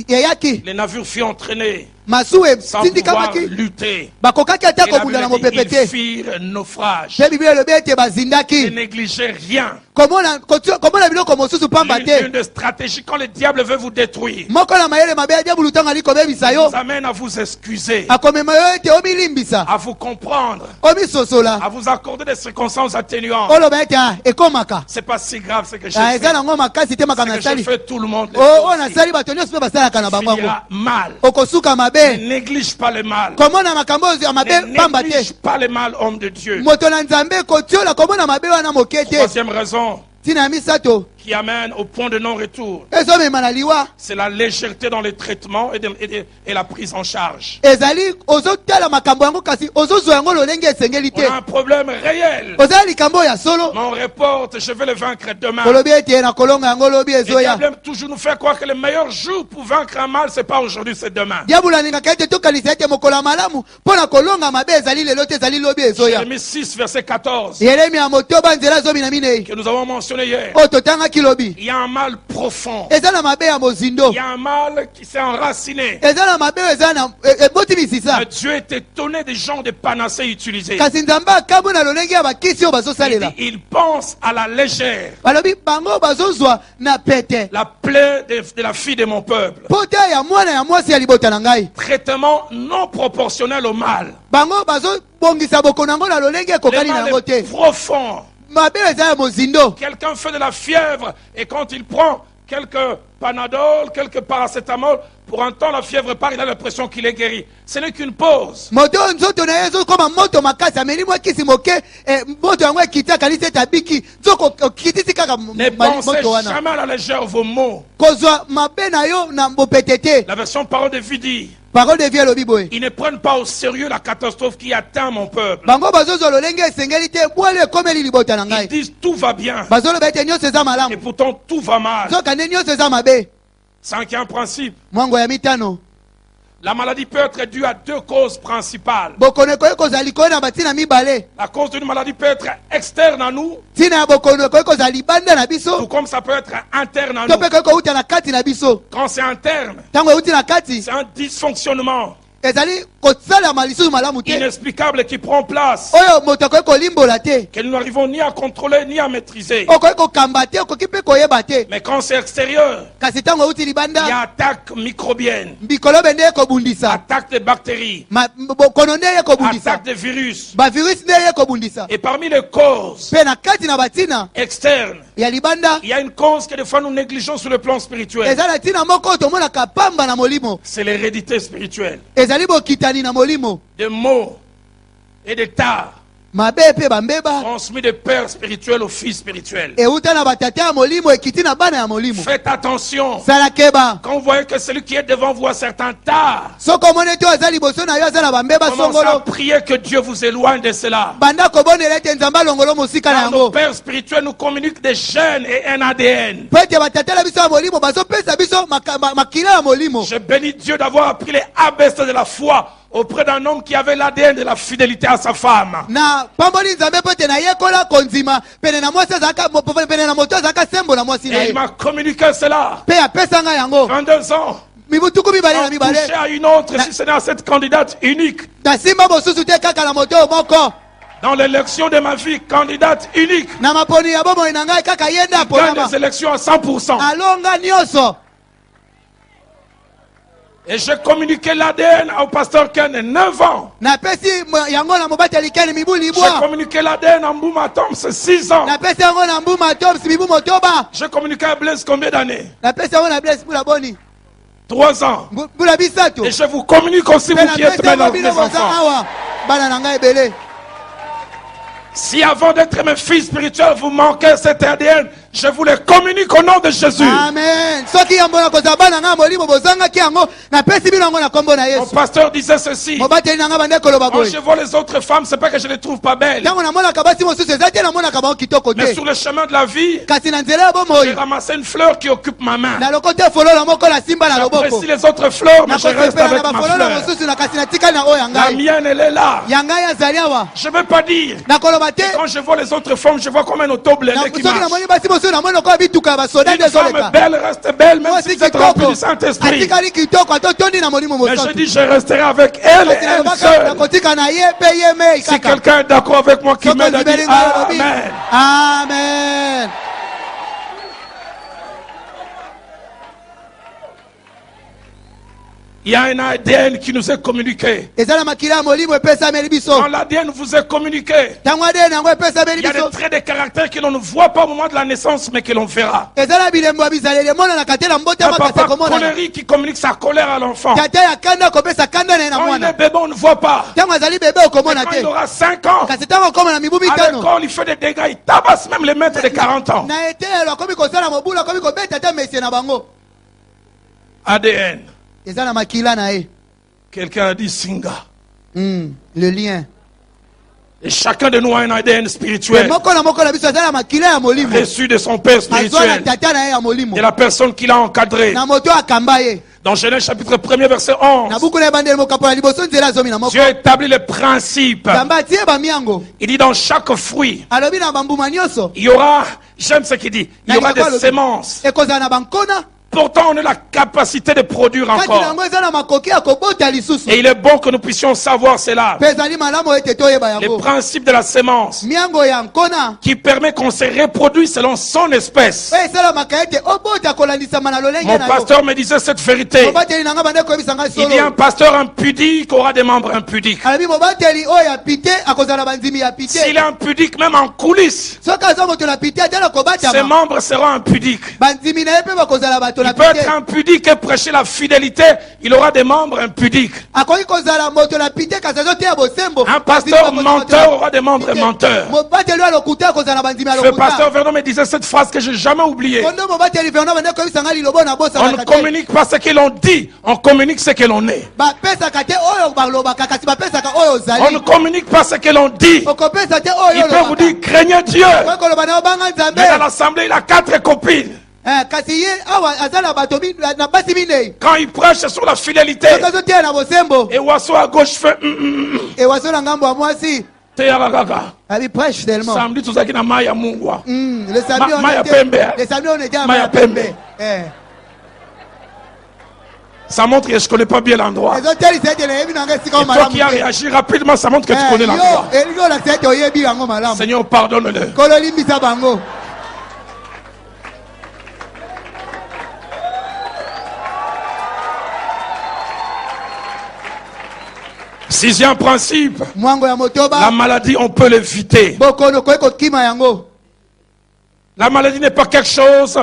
eyaki. Les navires furent entraînés masuwa sans pouvoir etindikamaki. lutter. bakokaki ata Et la kobunda na Bible mopepe dit, ils te. firent naufrage. mpe biblia elobi ete Ne bazindaki. négligez rien. komona biloko mosusu pamba L'une te. des stratégies quand le diable veut vous détruire, moko na mayele mabe ya diabulu ntango ali kobebisa yo vous amène à vous excuser, akomema yo ete omilimbisa à vous comprendre, omisosola à vous accorder des circonstances atténuantes. oloba ete ekomaka. C'est pas si grave ce que j'ai eza fait. nango makasi te Ce makambo que j'ai nasali. fait, tout le monde le oyo fait aussi. nasali bato nyonso mpe basalaka na bango yango. Finira mal. okosuka Ne mabe. néglige pas le mal. komona makambo oyo ya mabe Ne pamba te. néglige pas le mal, homme de Dieu. moto na nzambe kotiola komona mabe wana moke te. Troisième raison ntina ya misato qui amène au point de non-retour, ezomema na liwa. c'est la légèreté dans le traitement et la prise en charge. ezali ozotala makambo yango kasi ozozwa yango lolenge esengeli On te. a un problème réel. ozala likambo ya solo. Mais on reporte, je vais le vaincre demain. olobi ete na kolonga yango lobi Le ezoya. diable aime toujours nous faire croire que le meilleur jour pour vaincre un mal, c'est pas aujourd'hui, c'est demain. diabolo alingaka ete tokanisa ete mokolo ya malamu mpo na kolonga mabe ezali lelo te ezali lobi ezoya. Jérémie 6, verset 14, yeremia motoba nzela zomi na minei que nous avons mentionné hier. oyo totangaki lobi. Il y a un mal profond. eza na mabe ya mozindo. Il y a un mal qui s'est enraciné. eza na mabe oyo eza na eboti misisa. Mais Dieu est étonné des gens de panacées utilisées. kasi nzambe akambo na lolenge ya bakisi oyo bazosalela. Il pense à la légère, balobi bango bazozwa na pete. la plaie de la fille de mon peuple. pota ya mwana ya mwasi ya libota na ngai. Traitement non proportionnel au mal. bango bazobongisa bokono yango na lolenge Le ekokani na mal yango est te. profond. mabe eza ya mozindo. Quelqu'un fait de la fièvre et quand il prend quelques Panadol, quelques paracétamol, pour un temps la fièvre part, il a l'impression qu'il est guéri. Ce n'est qu'une pause. moto nzoto na ye ezokoma moto makasi ameli mwa kisi moke moto yango ekiti akanisi ete abiki nzoko okitisi kaka Ne pensez moto wana. jamais à la légère vos mots. kozwa mabe na yo na bopete te. La version parole de vie dit, parole de vie elobi boye. ils ne prennent pas au sérieux la catastrophe qui atteint mon peuple. bango bazozwa lolenge esengeli te bwele ekomeli libota na Ils ngai. disent tout va bien bazoloba ete nyonso eza et malamu pourtant tout va mal. nzoka nde nyonso eza mabe. Cinquième principe, mwango ya mitano la maladie peut être due à deux causes principales. bokono ekoki kozala likolo na batina mibale. La cause d'une maladie peut être externe à nous, ntina ya bokono ekoki kozala libanda na tout biso comme ça peut être interne à to nous. mpe ekoki kouta na kati na biso. Quand c'est interne, ntango euti na kati c'est un dysfonctionnement. ezali kosalama lisusu malamu te inexplicable qui prend place, oyo moto akoki kolimbola te que nous n'arrivons ni à contrôler ni à maîtriser. okoki kokamba te okoki mpe koyeba te Mais quand c'est extérieur, kasi ntango outi il y libanda a attaque microbienne, mbikolobe nde ekobundisa attaque des bactéries, bokono nde ekobundisa attaque des virus. bavirus nde ekobundisa Et parmi les causes mpe na kati na batina externes, ya libanda il y a une cause que des fois nous négligeons sur le plan spirituel. eza na ntina moko tomonaka pamba na molimo C'est l'hérédité spirituelle. ezali bokitani na molimo Des maux et des tares mabe mpe bambeba transmis de père spirituel au fils spirituel. euta na batata ya molimo ekiti na bana ya molimo Faites attention. sala keba Quand vous voyez que celui qui est devant vous a certains tares, soki omoni ete aza liboso na yo aza na bambeba commencez à songolo prier que Dieu vous éloigne de cela. banda kobonela ete nzambe alongolo mosika na Car nos yango pères spirituels nous communiquent des gènes et un ADN. po ete batata na biso ya molimo bazopesa biso makila ya molimo Je bénis Dieu d'avoir appris les ABC de la foi auprès d'un homme qui avait l'ADN de la fidélité à sa femme. na pamboli nzambe mpo ete nayekola konzima pene na mwasi azalaka pene na moto azalaka sembo na mwasi na Et ye il m'a communiqué cela. mpe apesa ngai yango 22 ans. mibu tuku mibale na Touché mibale à une autre, si ce n'est à cette candidate unique. nasimba mosusu te kaka na moto moko Dans l'élection de ma vie, candidate unique. na maponi ya bomoi na ngai kaka ye nde Gagne aponama des élections à 100%. alonga nyonso Et j'ai communiqué l'ADN au pasteur Ken 9 ans. napesi yango na mobateli keni mibu J'ai libwa communiqué l'ADN à Mbouma Tom, c'est 6 ans. napesi yango na mbuma toms mibu motoba J'ai communiqué à Blaise combien d'années? napesi yango na blaise mbula boni 3 ans. mbula bisato Et je vous communique aussi, mpe vous qui êtes napesi yango maintenant mes bino boza enfants. awa bana na ngai ebele Si avant d'être mes fils spirituels, vous manquez cet ADN, je vous le communique au nom de Jésus. amen soki yambo na kozala bana ngai molimo bozangaki yango napesi bino yango na kombo na Mon yesu pasteur disait ceci. mobateli na ngai bande koloba Quand boye je vois les autres femmes, c'est pas que je les trouve pas belles. ntango namonaka basi mosusu eza te namonaka bango kitoko Mais te sur le chemin de la vie, kasi na nzela ya j'ai bomoi ramassé une fleur qui occupe ma main. naloko te fololo moko nasimba na loboko J'apprécie les autres fleurs, mais je reste nakosepela na avec ma bafololo fleur. mosusu na kasi natikali na oyo ya La ngai mienne, elle est là. ya ngai azali awa Je ne veux pas dire. nakoloba te Quand je vois les autres femmes, je vois comme un autoblé qui soki namoni marche. basi mosusu namoni lokola bituka ya basoda nde Une femme ezoleka belle reste belle, même mwasi si vous êtes rempli kitoko du Saint-Esprit. atikali kitoko atotondi na molimo Mais je mosantu dis, je resterai avec elle et kasi elle nalobaka seule. nakotika na ye mpe ye mei Si kaka quelqu'un est d'accord avec moi, qui soki m'aide à olibeli dire ngai olobi Amen. amen Il y a un ADN qui nous est communiqué. eza na makila ya molimo epesameli biso Quand l'ADN vous est communiqué, ntango adeni yango epesameli il y a des biso traits de caractère que l'on ne voit pas au moment de la naissance, mais que l'on verra. eza na bilembo ya bizaleli emonanaka te na Un mbotama kasi papa ekomona colérique qui communique sa colère à l'enfant. tata ya kanda akopesa kanda na ye na Quand il est mwana bébé, on ne voit pas. ntango azali bebe Mais okomona quand te il aura 5 ans, kasi ntango okoma na mibu à mitano l'école, il fait des dégâts. Il tabasse même les maîtres de 40 ans. na etelo akomi kosala mobulu akomi kobeta te mesie na bango ADN. eza na makila na ye Quelqu'un a dit Singa. le lien Et chacun de nous a un ADN spirituel moko na moko na biso aza na makila ya molimo reçu de son père azwa na spirituel, tata na ye ya molimo de la personne qui l'a encadré. na moto akamba ye Dans Genèse chapitre 1er verset 11, na buku na ebandeli mokapo na liboso nzela ya zomi na moko Dieu établit les principes. nzambe atie bamiango Il dit dans chaque fruit, alobi na bambuma nyonso il y aura, j'aime ce qu'il dit, il y aura des semences. ekozala na bankona Pourtant, on a la capacité de produire kati na encore. yango eza na makoki ya kobota lisusu Et il est bon que nous puissions savoir cela. mpe ezali malamu ete toyeba Les yango principes de la sémence miango ya nkona qui permet qu'on se reproduise selon son espèce. oyo esalamaka ete obota kolandisama na lolenge Mon na yo pasteur me disait cette vérité. mobateli na nga bande koyebisa ngai Il dit un solo pasteur impudique aura des membres impudiques. alobi mobateli oyo ya pite akozala na bandimi ya pite S'il est impudique, même en coulisses, soki aza moto na pite ata na ses kobatama membres seront impudiques. bandimi na ye mpe bakozala bato na Il peut être pite impudique et prêcher la fidélité, il aura des membres impudiques. akoki kozala moto na pite kasi azoteya bosembo Un pasteur menteur aura des membres menteurs. mobateli oyo alokuta akozala na bandimi ya Le pasteur lokuta Vernon me disait cette phrase que je n'ai jamais oubliée. kondo mobateli verna bande koyebisa ngai lilobo na On ne bosaka te communique pas ce que l'on dit, on communique ce que l'on est. bapesaka te oyo balobaka kasi bapesaka oyo On ne ozali communique pas ce que l'on dit. okopesa te Il oyo peut vous olobaka dire craignez Dieu. okoki koloba na yo banga Mais dans nzambe l'assemblée, il a 4 copines. kasi ye awa aza na bato na basi minei Quand il prêche sur la fidélité, soki azoteya na bosembo et Oiseau à gauche fait ewaso na ngambo ya mwasi Teyaragaga. abi prêche tellement Samedi tuzaki na maya mungwa. le samedi on Maya était pembe. le samedi on était à Maya Maya pembe. pembe Ça montre que je ne connais pas bien l'endroit. Et toi qui as réagi rapidement, ça montre que tu connais l'endroit. Seigneur, pardonne-le. Sixième principe, la maladie, on peut l'éviter. La maladie n'est pas quelque chose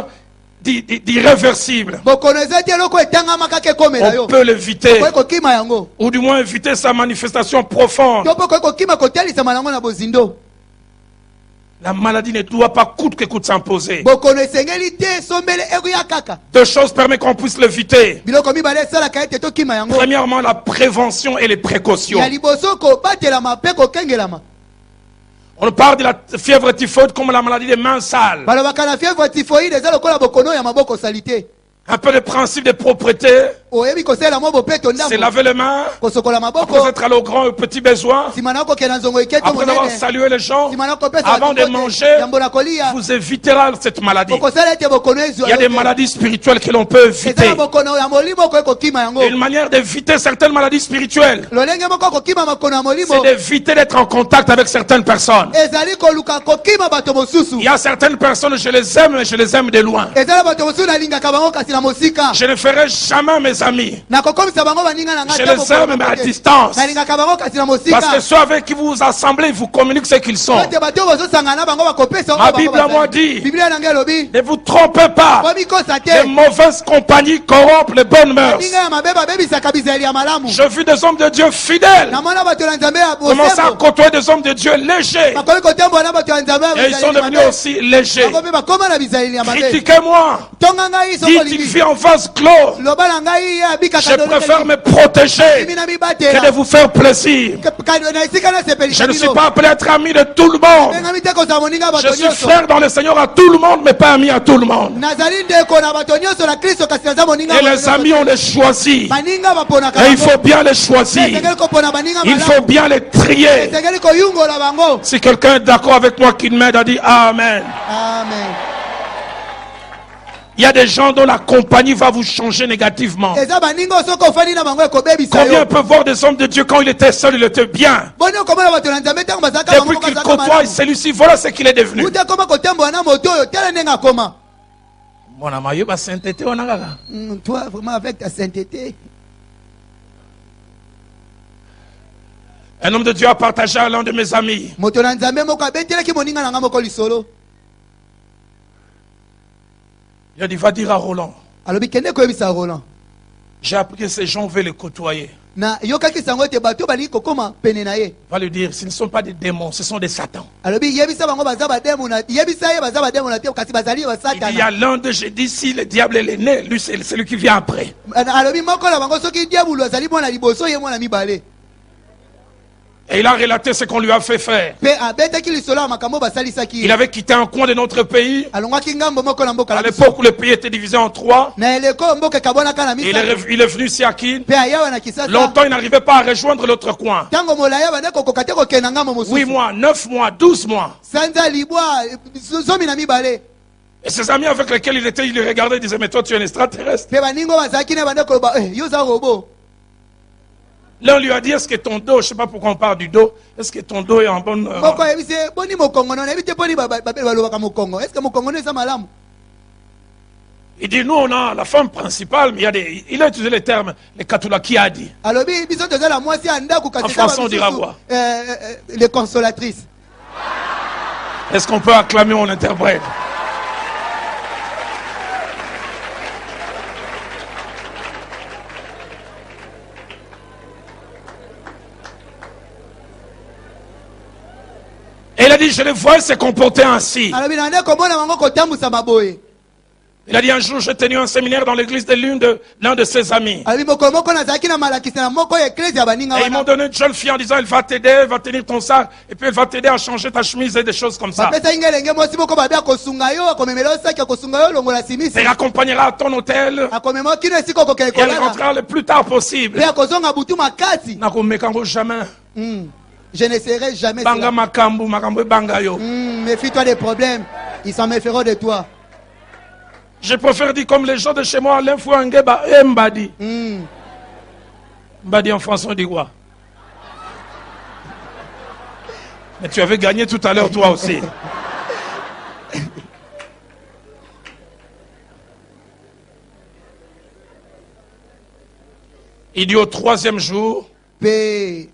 d'irréversible. On peut l'éviter, ou du moins éviter sa manifestation profonde. La maladie ne doit pas coûte que coûte s'imposer. Deux choses permettent qu'on puisse l'éviter. Premièrement, la prévention et les précautions. On parle de la fièvre typhoïde comme la maladie des mains sales. Un peu le principe de propreté, c'est laver les mains, après être allé au grand et au petit besoin, après avoir salué les gens, avant de manger, vous éviterez cette maladie. Il y a des maladies spirituelles que l'on peut éviter. Une manière d'éviter certaines maladies spirituelles, c'est d'éviter d'être en contact avec certaines personnes. Il y a certaines personnes, je les aime, mais je les aime de loin. Je ne ferai jamais mes amis. Je les aime mais à distance. Parce que ceux avec qui vous vous assemblez, vous communiquent ce qu'ils sont. Ma Bible à moi dit, ne vous trompez pas. Les mauvaises compagnies corrompent les bonnes mœurs. J'ai vu des hommes de Dieu fidèles commencer à côtoyer des hommes de Dieu légers. Et ils sont devenus aussi légers. Critiquez-moi. Dites qu'il vit en vase clos. Je préfère me protéger que de vous faire plaisir. Je ne suis pas appelé à être ami de tout le monde. Je suis frère dans le Seigneur à tout le monde, mais pas ami à tout le monde. Et les amis, on les choisit. Et il faut bien les choisir. Il faut bien les trier. Si quelqu'un est d'accord avec moi, qu'il m'aide à dire Amen. Amen. Il y a des gens dont la compagnie va vous changer négativement. Combien peut voir des hommes de Dieu quand il était seul, il était bien. Depuis qu'il côtoie celui-ci, voilà ce qu'il est devenu. Toi, vraiment avec ta sainteté. Un homme de Dieu a partagé à l'un de mes amis. Il a dit, va dire à Roland. J'ai appris que ces gens veulent le côtoyer. Va lui dire, ce ne sont pas des démons, ce sont des satans. Il y a l'un de, j'ai dit, si le diable est né, lui c'est celui qui vient après. Et il a relaté ce qu'on lui a fait faire. Il avait quitté un coin de notre pays. À l'époque où le pays était divisé en trois. Il est venu ici à Kin. Longtemps il n'arrivait pas à rejoindre l'autre coin. 8 mois, 9 mois, 12 mois. Et ses amis avec lesquels il était, il le regardait et disait, mais toi tu es un extraterrestre. L'un lui a dit, est-ce que ton dos, je ne sais pas pourquoi on parle du dos, est-ce que ton dos est en bonne... Il dit, nous on a la femme principale, mais il a utilisé les termes, les katulaki a dit. En français on dira quoi? Les consolatrices. Est-ce qu'on peut acclamer mon interprète? Et il a dit, je les vois se comporter ainsi. Il a dit, un jour, j'ai tenu un séminaire dans l'église de l'un de ses amis. Et ils m'ont donné une jeune fille en disant, elle va t'aider, elle va tenir ton sac, et puis elle va t'aider à changer ta chemise et des choses comme ça. Elle l'accompagnera à ton hôtel. Et elle rentrera le plus tard possible. Jamais. Je ne serai jamais cela. Méfie-toi méfie-toi des problèmes. Ils s'en méfieront de toi. Je préfère dire comme les gens de chez moi, l'info Angeba et Mbadi. Mbadi en français, on dit quoi? Mais tu avais gagné tout à l'heure, toi aussi. Il dit au 3e jour, il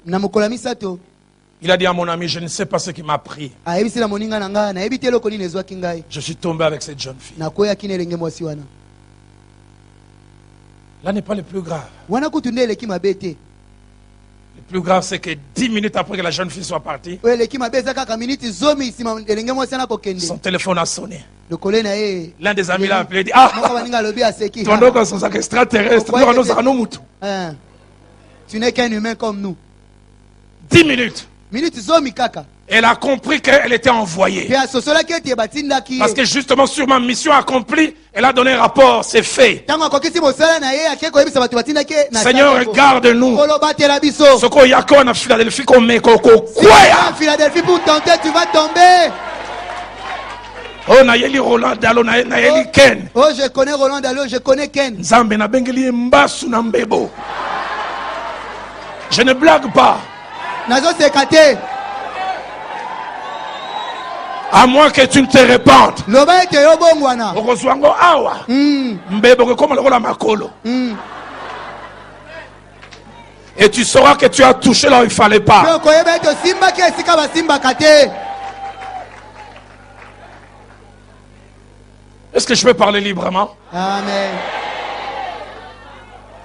a dit à mon ami, je ne sais pas ce qui m'a pris. Je suis tombé avec cette jeune fille. Là n'est pas le plus grave. Le plus grave, c'est que 10 minutes après que la jeune fille soit partie, son téléphone a sonné. L'un des amis l'a appelé et dit, ah, ton extraterrestre, tu n'es qu'un humain comme nous. 10 minutes. Elle a compris qu'elle était envoyée. Parce que justement sur ma mission accomplie, elle a donné un rapport, c'est fait. Seigneur, regarde-nous. Ce qu'on y a qu'on a Philadelphie qu'on met Philadelphie pour tenter, tu vas tomber. Oh, Nayeli Roland Dalo, Nayeli Ken. Oh, je connais Roland Dalo, je connais Ken. Zambe na bengeli mbasu na mbebo. Je ne blague pas. Nazo sekate. À moins que tu ne te répandes. Loba ete yo bongwana. Okozwango awa. Mbebo comme le makolo. Et tu sauras que tu as touché là où il ne fallait pas. Est-ce que je peux parler librement? Amen.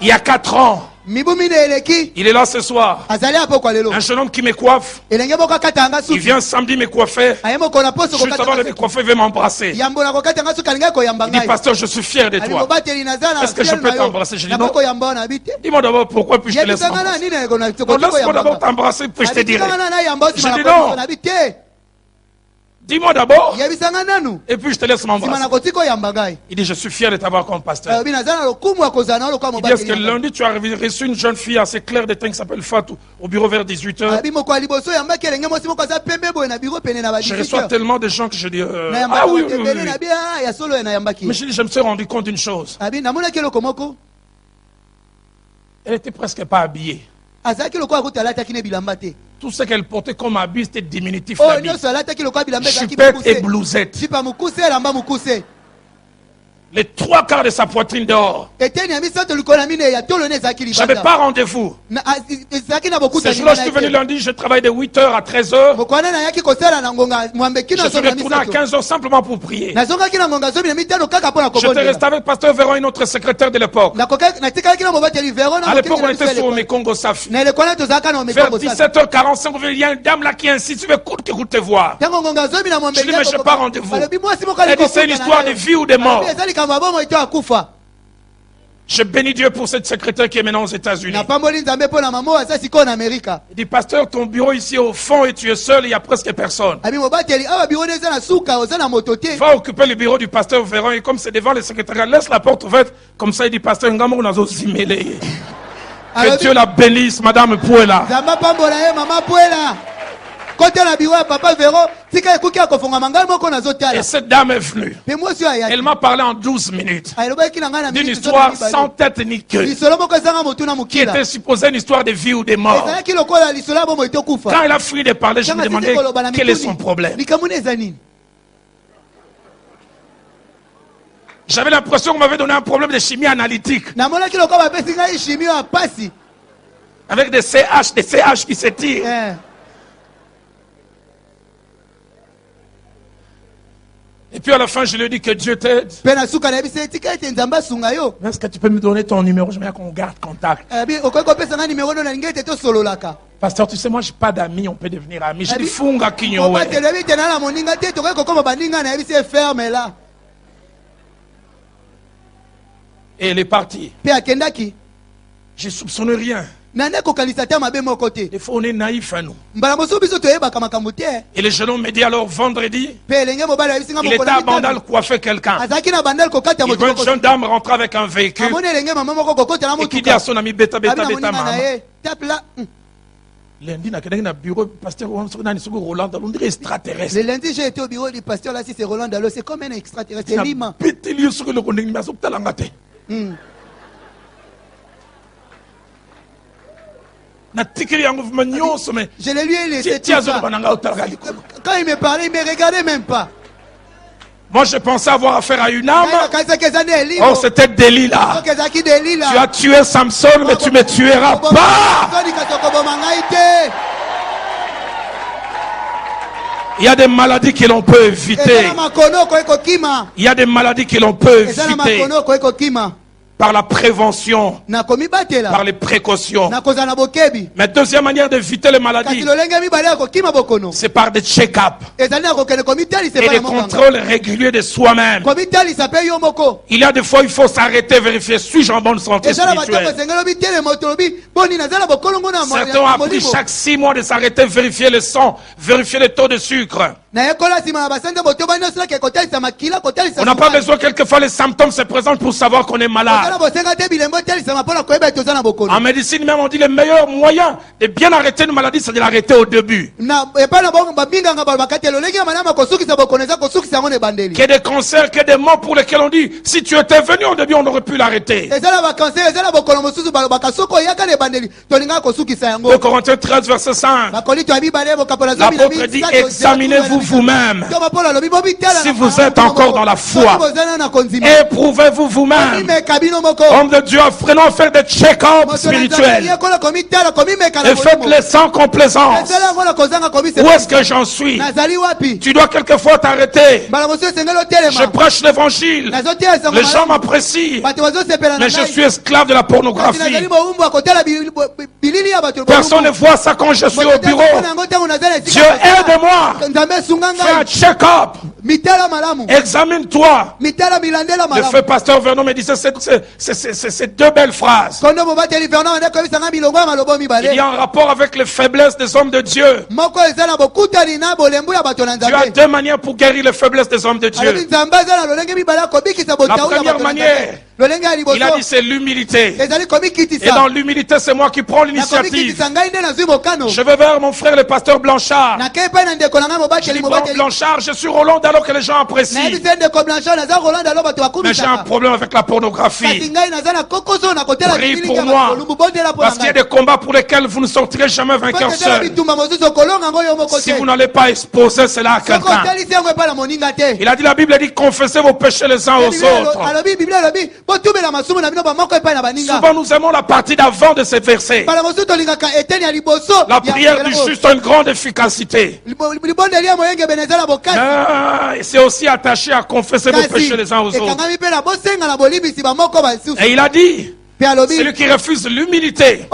Il y a 4 ans, il est là ce soir. Un jeune homme qui me coiffe. Il vient samedi me coiffer. Juste avant de me coiffer, il veut m'embrasser. Il dit, pasteur, je suis fier de toi. Est-ce que je peux t'embrasser? Je dis non. Dis-moi d'abord pourquoi puis je te laisse m'embrasser. Laisse-moi d'abord t'embrasser puis je te dirai. Je dis non. Dis-moi d'abord, et puis je te laisse m'embrasser. Il dit, je suis fier de t'avoir comme pasteur. Il dit, est-ce que lundi tu as reçu une jeune fille assez claire de teint qui s'appelle Fatou au bureau vers 18h? Je reçois tellement de gens que je dis, ah oui, oui, oui. Mais je me suis rendu compte d'une chose. Elle était presque pas habillée. Tout ce qu'elle portait comme habit, c'était diminutif d'habit. Chupette et blousette. Les 3 quarts de sa poitrine dehors. Je n'avais pas rendez-vous. Ce jour-là, je suis venu lundi, je travaille de 8h à 13h. Je suis retourné à 15h simplement pour prier. J'étais resté avec Pasteur Véron, une autre secrétaire de l'époque. À l'époque, on était sur mes Congo Safi. Vers 17h45, il y a une dame là qui insiste, tu veux coûte te voir. Je dis, mais je n'ai pas rendez-vous. Elle dit, c'est une histoire de vie ou de mort. Je bénis Dieu pour cette secrétaire qui est maintenant aux États-Unis. Il dit, pasteur, ton bureau ici au fond et tu es seul, il n'y a presque personne. Va occuper le bureau du pasteur Véron et comme c'est devant le secrétariat, laisse la porte ouverte. Comme ça, il dit, pasteur, que Dieu la bénisse, madame Pouela. Et cette dame est venue. Elle m'a parlé en 12 minutes d'une histoire sans tête ni queue qui était supposée une histoire de vie ou de mort. Quand elle a fini de parler, je me demandais quel est son problème. J'avais l'impression qu'on m'avait donné un problème de chimie analytique. Avec des CH qui s'étirent. Et puis à la fin, je lui ai dit que Dieu t'aide. Est-ce que tu peux me donner ton numéro? Je veux bien qu'on garde contact. Pasteur, tu sais, moi, je n'ai pas d'amis, on peut devenir amis. Je dis, funga kinyowe. Et elle est partie. Je ne soupçonne rien. Des fois, on est naïf à nous. Et le jeune homme me dit alors vendredi, il était à Bandal coiffer quelqu'un. Il voit une jeune dame rentrer avec un véhicule et qui dit à son ami, bêta, bêta, bêta, maman. Lundi, na bureau, pasteur Roland, on dirait extraterrestre. Le lundi, j'ai été au bureau du pasteur là, si c'est Roland Dalo, c'est comme un extraterrestre, c'est Lima. Je l'ai lui laissé tout ça. Quand il me parlait, il ne me regardait même pas. Moi, je pensais avoir affaire à une âme. Oh, c'était Delilah. Tu as tué Samson, mais tu me tueras pas. Il y a des maladies que l'on peut éviter. Il y a des maladies que l'on peut éviter par la prévention, par les précautions. Mais deuxième manière d'éviter les maladies, c'est par des check-up et des contrôles réguliers de soi-même. Il y a des fois, il faut s'arrêter, vérifier, suis-je en bonne santé spirituelle. Certains ont appris chaque 6 mois de s'arrêter, vérifier le sang, vérifier le taux de sucre. On n'a pas besoin, quelquefois les symptômes se présentent pour savoir qu'on est malade. En médecine même, on dit le meilleur moyen de bien arrêter une maladie, c'est de l'arrêter au début. Que des cancers, que des morts pour lesquels on dit, si tu étais venu au début, on aurait pu l'arrêter. 2 Corinthiens 13, verset 5. L'apôtre dit, examinez-vous vous-même si vous êtes encore dans la foi. Éprouvez-vous vous-même. Homme de Dieu, apprenons à faire des check-ups spirituels et faites les sans complaisance. Où est-ce que j'en suis? Tu dois quelquefois t'arrêter. Je prêche l'évangile, les gens m'apprécient, mais je suis esclave de la pornographie. Personne ne voit ça quand je suis au bureau. Dieu aide-moi. Fais un check-up. Examine-toi. Le feu pasteur Vernon me disait ces 2 belles phrases. Il y a un rapport avec les faiblesses des hommes de Dieu. Tu as 2 manières pour guérir les faiblesses des hommes de Dieu. La première manière, il a dit, c'est l'humilité. Et dans l'humilité, c'est moi qui prends l'initiative. Je vais vers mon frère le pasteur Blanchard. Je dis, bon, Blanchard, je suis Roland Dalo que les gens apprécient. Mais j'ai un problème avec la pornographie. Prie pour moi. Parce qu'il y a des combats pour lesquels vous ne sortirez jamais vainqueur seul. Si vous n'allez pas exposer cela à quelqu'un. Il a dit, la Bible dit, confessez vos péchés les uns aux autres. Souvent nous aimons la partie d'avant de ce verset. La prière du juste a une grande efficacité. C'est aussi attaché à confesser vos péchés les uns aux autres. Et il a dit, celui qui refuse l'humilité,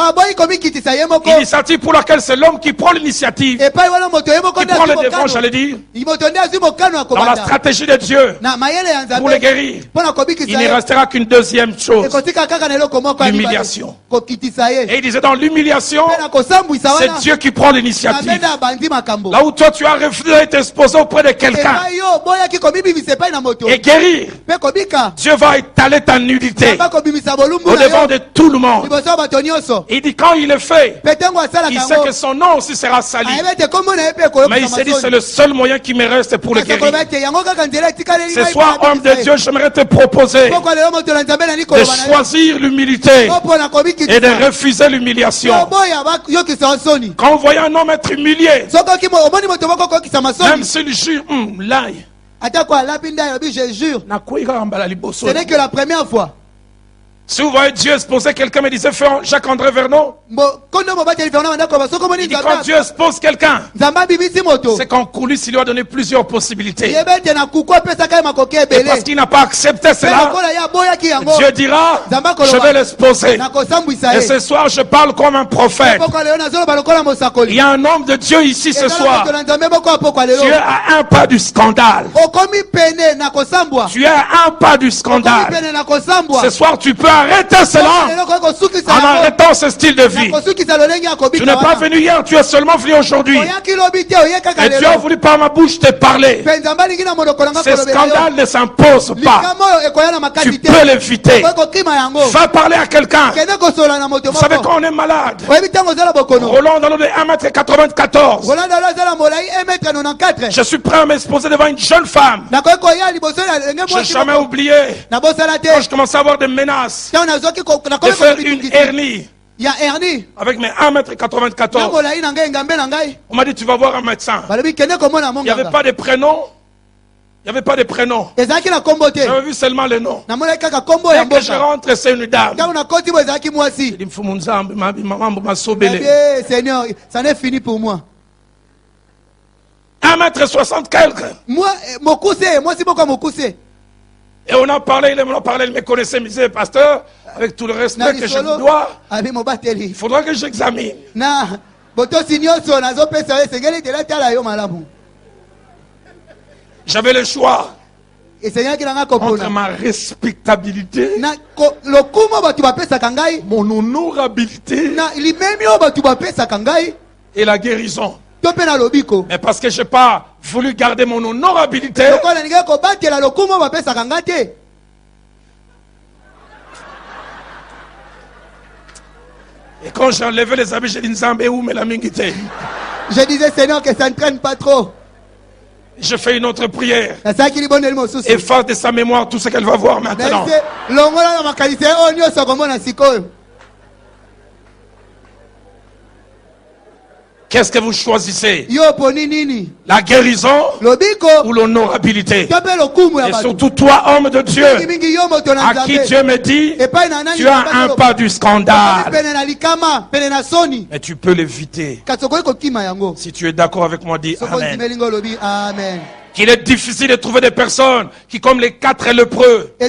l'initiative pour laquelle c'est l'homme qui prend l'initiative, qui prend le devant, j'allais dire, dans la stratégie de Dieu pour les guérir, il ne restera qu'une deuxième chose, l'humiliation. Et il disait, dans l'humiliation, c'est Dieu qui prend l'initiative. Là où toi tu as refusé d'être exposé auprès de quelqu'un et guérir, Dieu va étaler ta nudité au devant de tout le monde. Il dit, quand il est fait, il sait que son nom aussi sera sali. Mais il s'est dit, c'est le seul moyen qui me reste pour le guérir. Ce soir, homme de Dieu, j'aimerais te proposer de choisir l'humilité et de refuser l'humiliation. Quand vous voyez un homme être humilié, même s'il jure, là, je jure, ce n'est que la première fois. Si vous voyez Dieu exposer quelqu'un, me disait Jacques-André Vernon, il dit quand Dieu expose quelqu'un, c'est qu'en coulisses il lui a donné plusieurs possibilités. Et parce qu'il n'a pas accepté cela, Dieu dira, je vais l'exposer. Et ce soir je parle comme un prophète. Il y a un homme de Dieu ici ce soir. Tu es à un pas du scandale. Tu es à un pas du scandale. Ce soir tu peux arrêter cela en arrêtant corrigeront ce style de vie. Tu n'es pas venu hier, tu es seulement venu aujourd'hui. Et tu as voulu par ma bouche te parler. Ces scandales ne s'imposent pas. Tu peux l'éviter. Va parler à quelqu'un. Vous savez quand on est malade, Roland dans l'eau de 1m94. Je suis prêt à m'exposer devant une jeune femme. Je n'ai jamais oublié. Quand je commençais à avoir des menaces de faire une hernie. Avec mes 1m94. On m'a dit tu vas voir un médecin. Il n'y avait pas de prénom. Il n'y avait pas de prénom. J'avais vu seulement le nom. Dès que je rentre, c'est une dame. Il dit, Seigneur, ça n'est fini pour moi. 1m60 quelques. Moi, c'est pourquoi mon coussé. Et on a parlé, il me connaissait, il me disait, pasteur, avec tout le respect que je vous dois, il faudra que j'examine. J'avais le choix entre ma respectabilité, mon honorabilité et la guérison. Mais parce que je n'ai pas voulu garder mon honorabilité, et quand j'ai enlevé les habits, j'ai dit Nzambe où mais la mingité. Je disais Seigneur que ça ne traîne pas trop. Je fais une autre prière. Efface de sa mémoire tout ce qu'elle va voir maintenant. Qu'est-ce que vous choisissez? La guérison ou l'honorabilité? Et surtout toi, homme de Dieu, à qui Dieu me dit, tu as un pas du scandale. Mais tu peux l'éviter. Si tu es d'accord avec moi, dis Amen. Qu'il est difficile de trouver des personnes qui, comme les 4 lépreux, de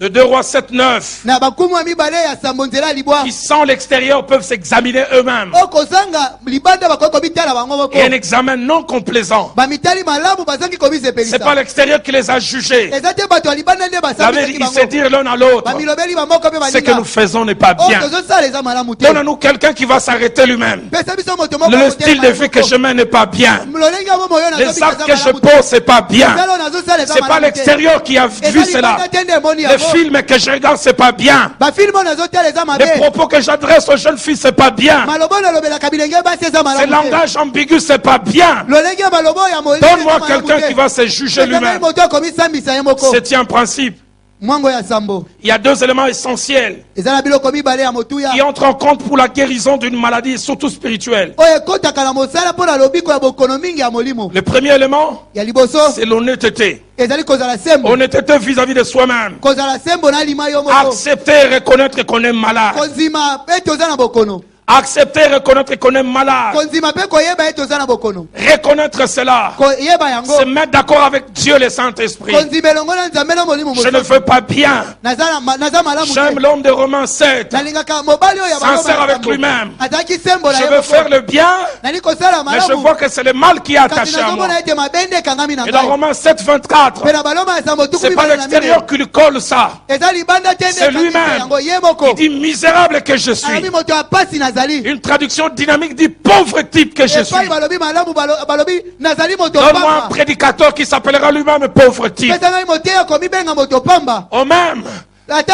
2 Rois 7-9, qui sans l'extérieur peuvent s'examiner eux-mêmes. Et un examen non complaisant. C'est pas l'extérieur qui les a jugés. Ils se disent l'un à l'autre, ce que nous faisons n'est pas bien. Donne-nous quelqu'un qui va s'arrêter lui-même. Le style de vie que je mène n'est pas bien. Les actes que je pose, c'est pas bien. C'est pas l'extérieur qui a vu cela. Les films que je regarde, c'est pas bien. Les propos que j'adresse aux jeunes filles, c'est pas bien. Ce langage ambigu, c'est pas bien. Donne-moi quelqu'un qui va se juger lui-même. C'est un principe. Il y a 2 éléments essentiels qui entrent en compte pour la guérison d'une maladie, surtout spirituelle. Le premier élément, c'est l'honnêteté. Honnêteté vis-à-vis de soi-même. Accepter et reconnaître qu'on est malade. Accepter et reconnaître qu'on est malade. Reconnaître cela. Se mettre d'accord avec Dieu le Saint-Esprit. Je ne veux pas bien. J'aime l'homme de Romains 7. Sincère avec lui-même. Je veux faire le bien, mais je vois que c'est le mal qui est attaché à moi. Et dans Romains 7, 24, c'est pas l'extérieur qui lui colle ça. C'est lui-même. Il dit misérable que je suis. Une traduction dynamique dit pauvre type que je suis. Donne-moi un prédicateur qui s'appellera lui-même pauvre type. Oh même,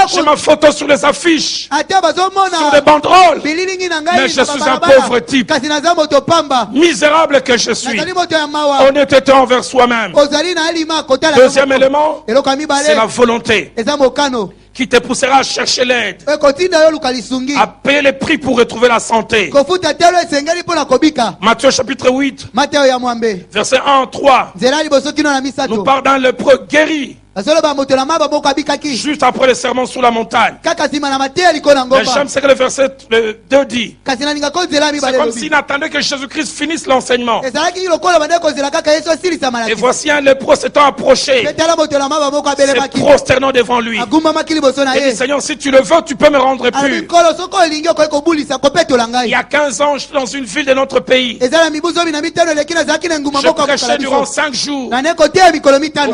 j'ai ma photo sur les affiches, sur des banderoles, mais je suis un pauvre type. Misérable que je suis. Honnêteté envers soi-même. Deuxième élément, c'est la volonté qui te poussera à chercher l'aide, à payer les prix pour retrouver la santé. Matthieu chapitre 8, verset 1 à 3, nous parle d'un lépreux guéri juste après le sermon sur la montagne. Mais j'aime ce que le verset 2 dit. C'est comme s'il attendait que Jésus-Christ finisse l'enseignement. Et voici un lépreux s'étant approché, se prosternant devant lui. Et dit, Seigneur, si tu le veux, tu peux me rendre pur. Il y a 15 ans, je suis dans une ville de notre pays. Je prêchais durant 5 jours. Au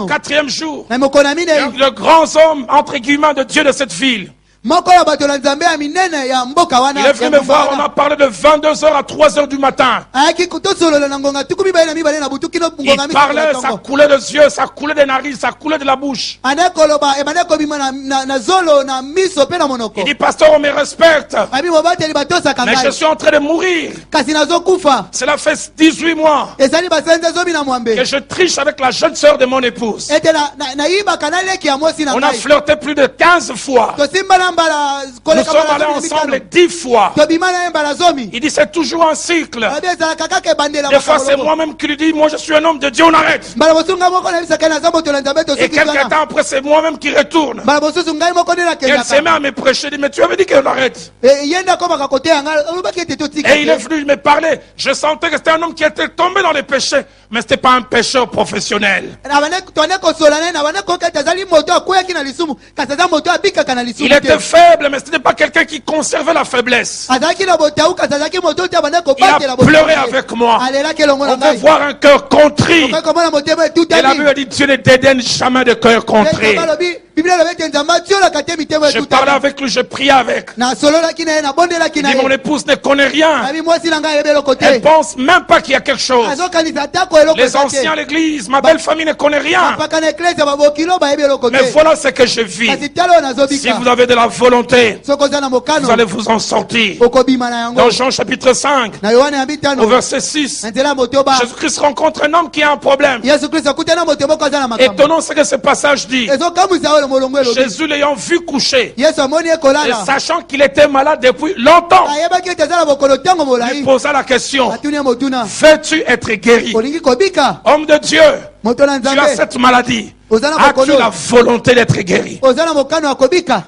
4e jour, le grand homme, entre guillemets, de Dieu de cette ville moko ya bato na nzambe ya minene ya mboka wana. Il est venu me voir, on a parlé de 22h à 3h du matin. ayaki kutosolola na ngonga tuku mibale na mibale na butu kino Il ngonga parlait, ça coulait des yeux, ça coulait des narines, ça coulait de la bouche. anekoloba emaneko bima na zolo na miso pe na monoko. Il dit, pasteur, on me respecte, abi mobateli batosaka mais je ngai suis en train de mourir. kasi nazokufa. Cela fait 18 mois ezali basenze zomi na mwambe que je triche avec la jeune sœur de mon épouse. ete nayibaka naleki ya mwasi na On a ngai flirté plus de 15 fois. tosimbana mbala Nous koleka sommes mbala allés zomi ensemble mitano. 10 fois. tobima na ye mbala zomi. Il dit, c'est toujours un cycle. abi ezalaka kaka ebandela Des fois, c'est moi-même qui lui dis, moi je suis un homme de Dieu, on arrête. mbala mosusu ngai moko nayebisaka naza moto na nzambe Et tosuki quelques wana. temps après, c'est moi-même qui retourne. mbala mosusu ngai moko nde Et elle s'est nakendaka mise à me prêcher. Elle dit, mais tu avais dit qu'on arrête. ye nde akomaka koteya ngai olobaki ete totika Et il est venu me parler. Je sentais que c'était un homme qui était tombé dans les péchés. Mais ce n'était pas un pécheur professionnel. tone kosola naye na bane koyoka ete azali moto akweyaki na lisumu kasi aza moto abikaka na lisumu Il était faible, mais ce n'était pas quelqu'un qui conservait la faiblesse. azalaki na botau kasi azalaki moto te abande Il a kobatela pleuré avec moi. alelaki elongo na On veut ngai voir un cœur contrit. okai komona motema Et la etutami Bible dit, Dieu ne dédaigne jamais de cœur contrit. biblia elobi ete nzambe atiolaka te mitema Je parlais etutami avec lui, je priais avec. nasololaki na ye nabondelaki Il na dit, mon ye épouse ne connaît rien. abi mwasi na ngai ayebi eloko Elle te pense même pas qu'il y a quelque chose. azokanisa atako eloko Les eza anciens à te l'église, ma belle famille ne connaît rien. bapaka na eklese babokilo bayebi eloko Mais te voilà ce que je vis. kasi tala oyo Si nazobika vous avez de la volonté, soki oza na vous mokano allez vous en sortir. okobima na yango Dans Jean chapitre 5, na yohane ya au mitano verset 6, na nzela ya motoba Jésus-Christ rencontre un homme qui a un problème. yesu kristo akutana moto moko aza na makambo Étonnant ce que ce passage dit. ezokamwisa oyo molongo elobi Jésus l'ayant vu coucher yesu amoni ye et kolala sachant qu'il était malade depuis longtemps, ayebaki ete aza na bokolo ntango lui molai posa la question, atuni ye motuna veux-tu être guéri? olingi kobika Homme de Dieu, moto na tu as nzambe cette maladie. oza na As-tu bokolo la volonté d'être guéri? oza na mokano ya kobika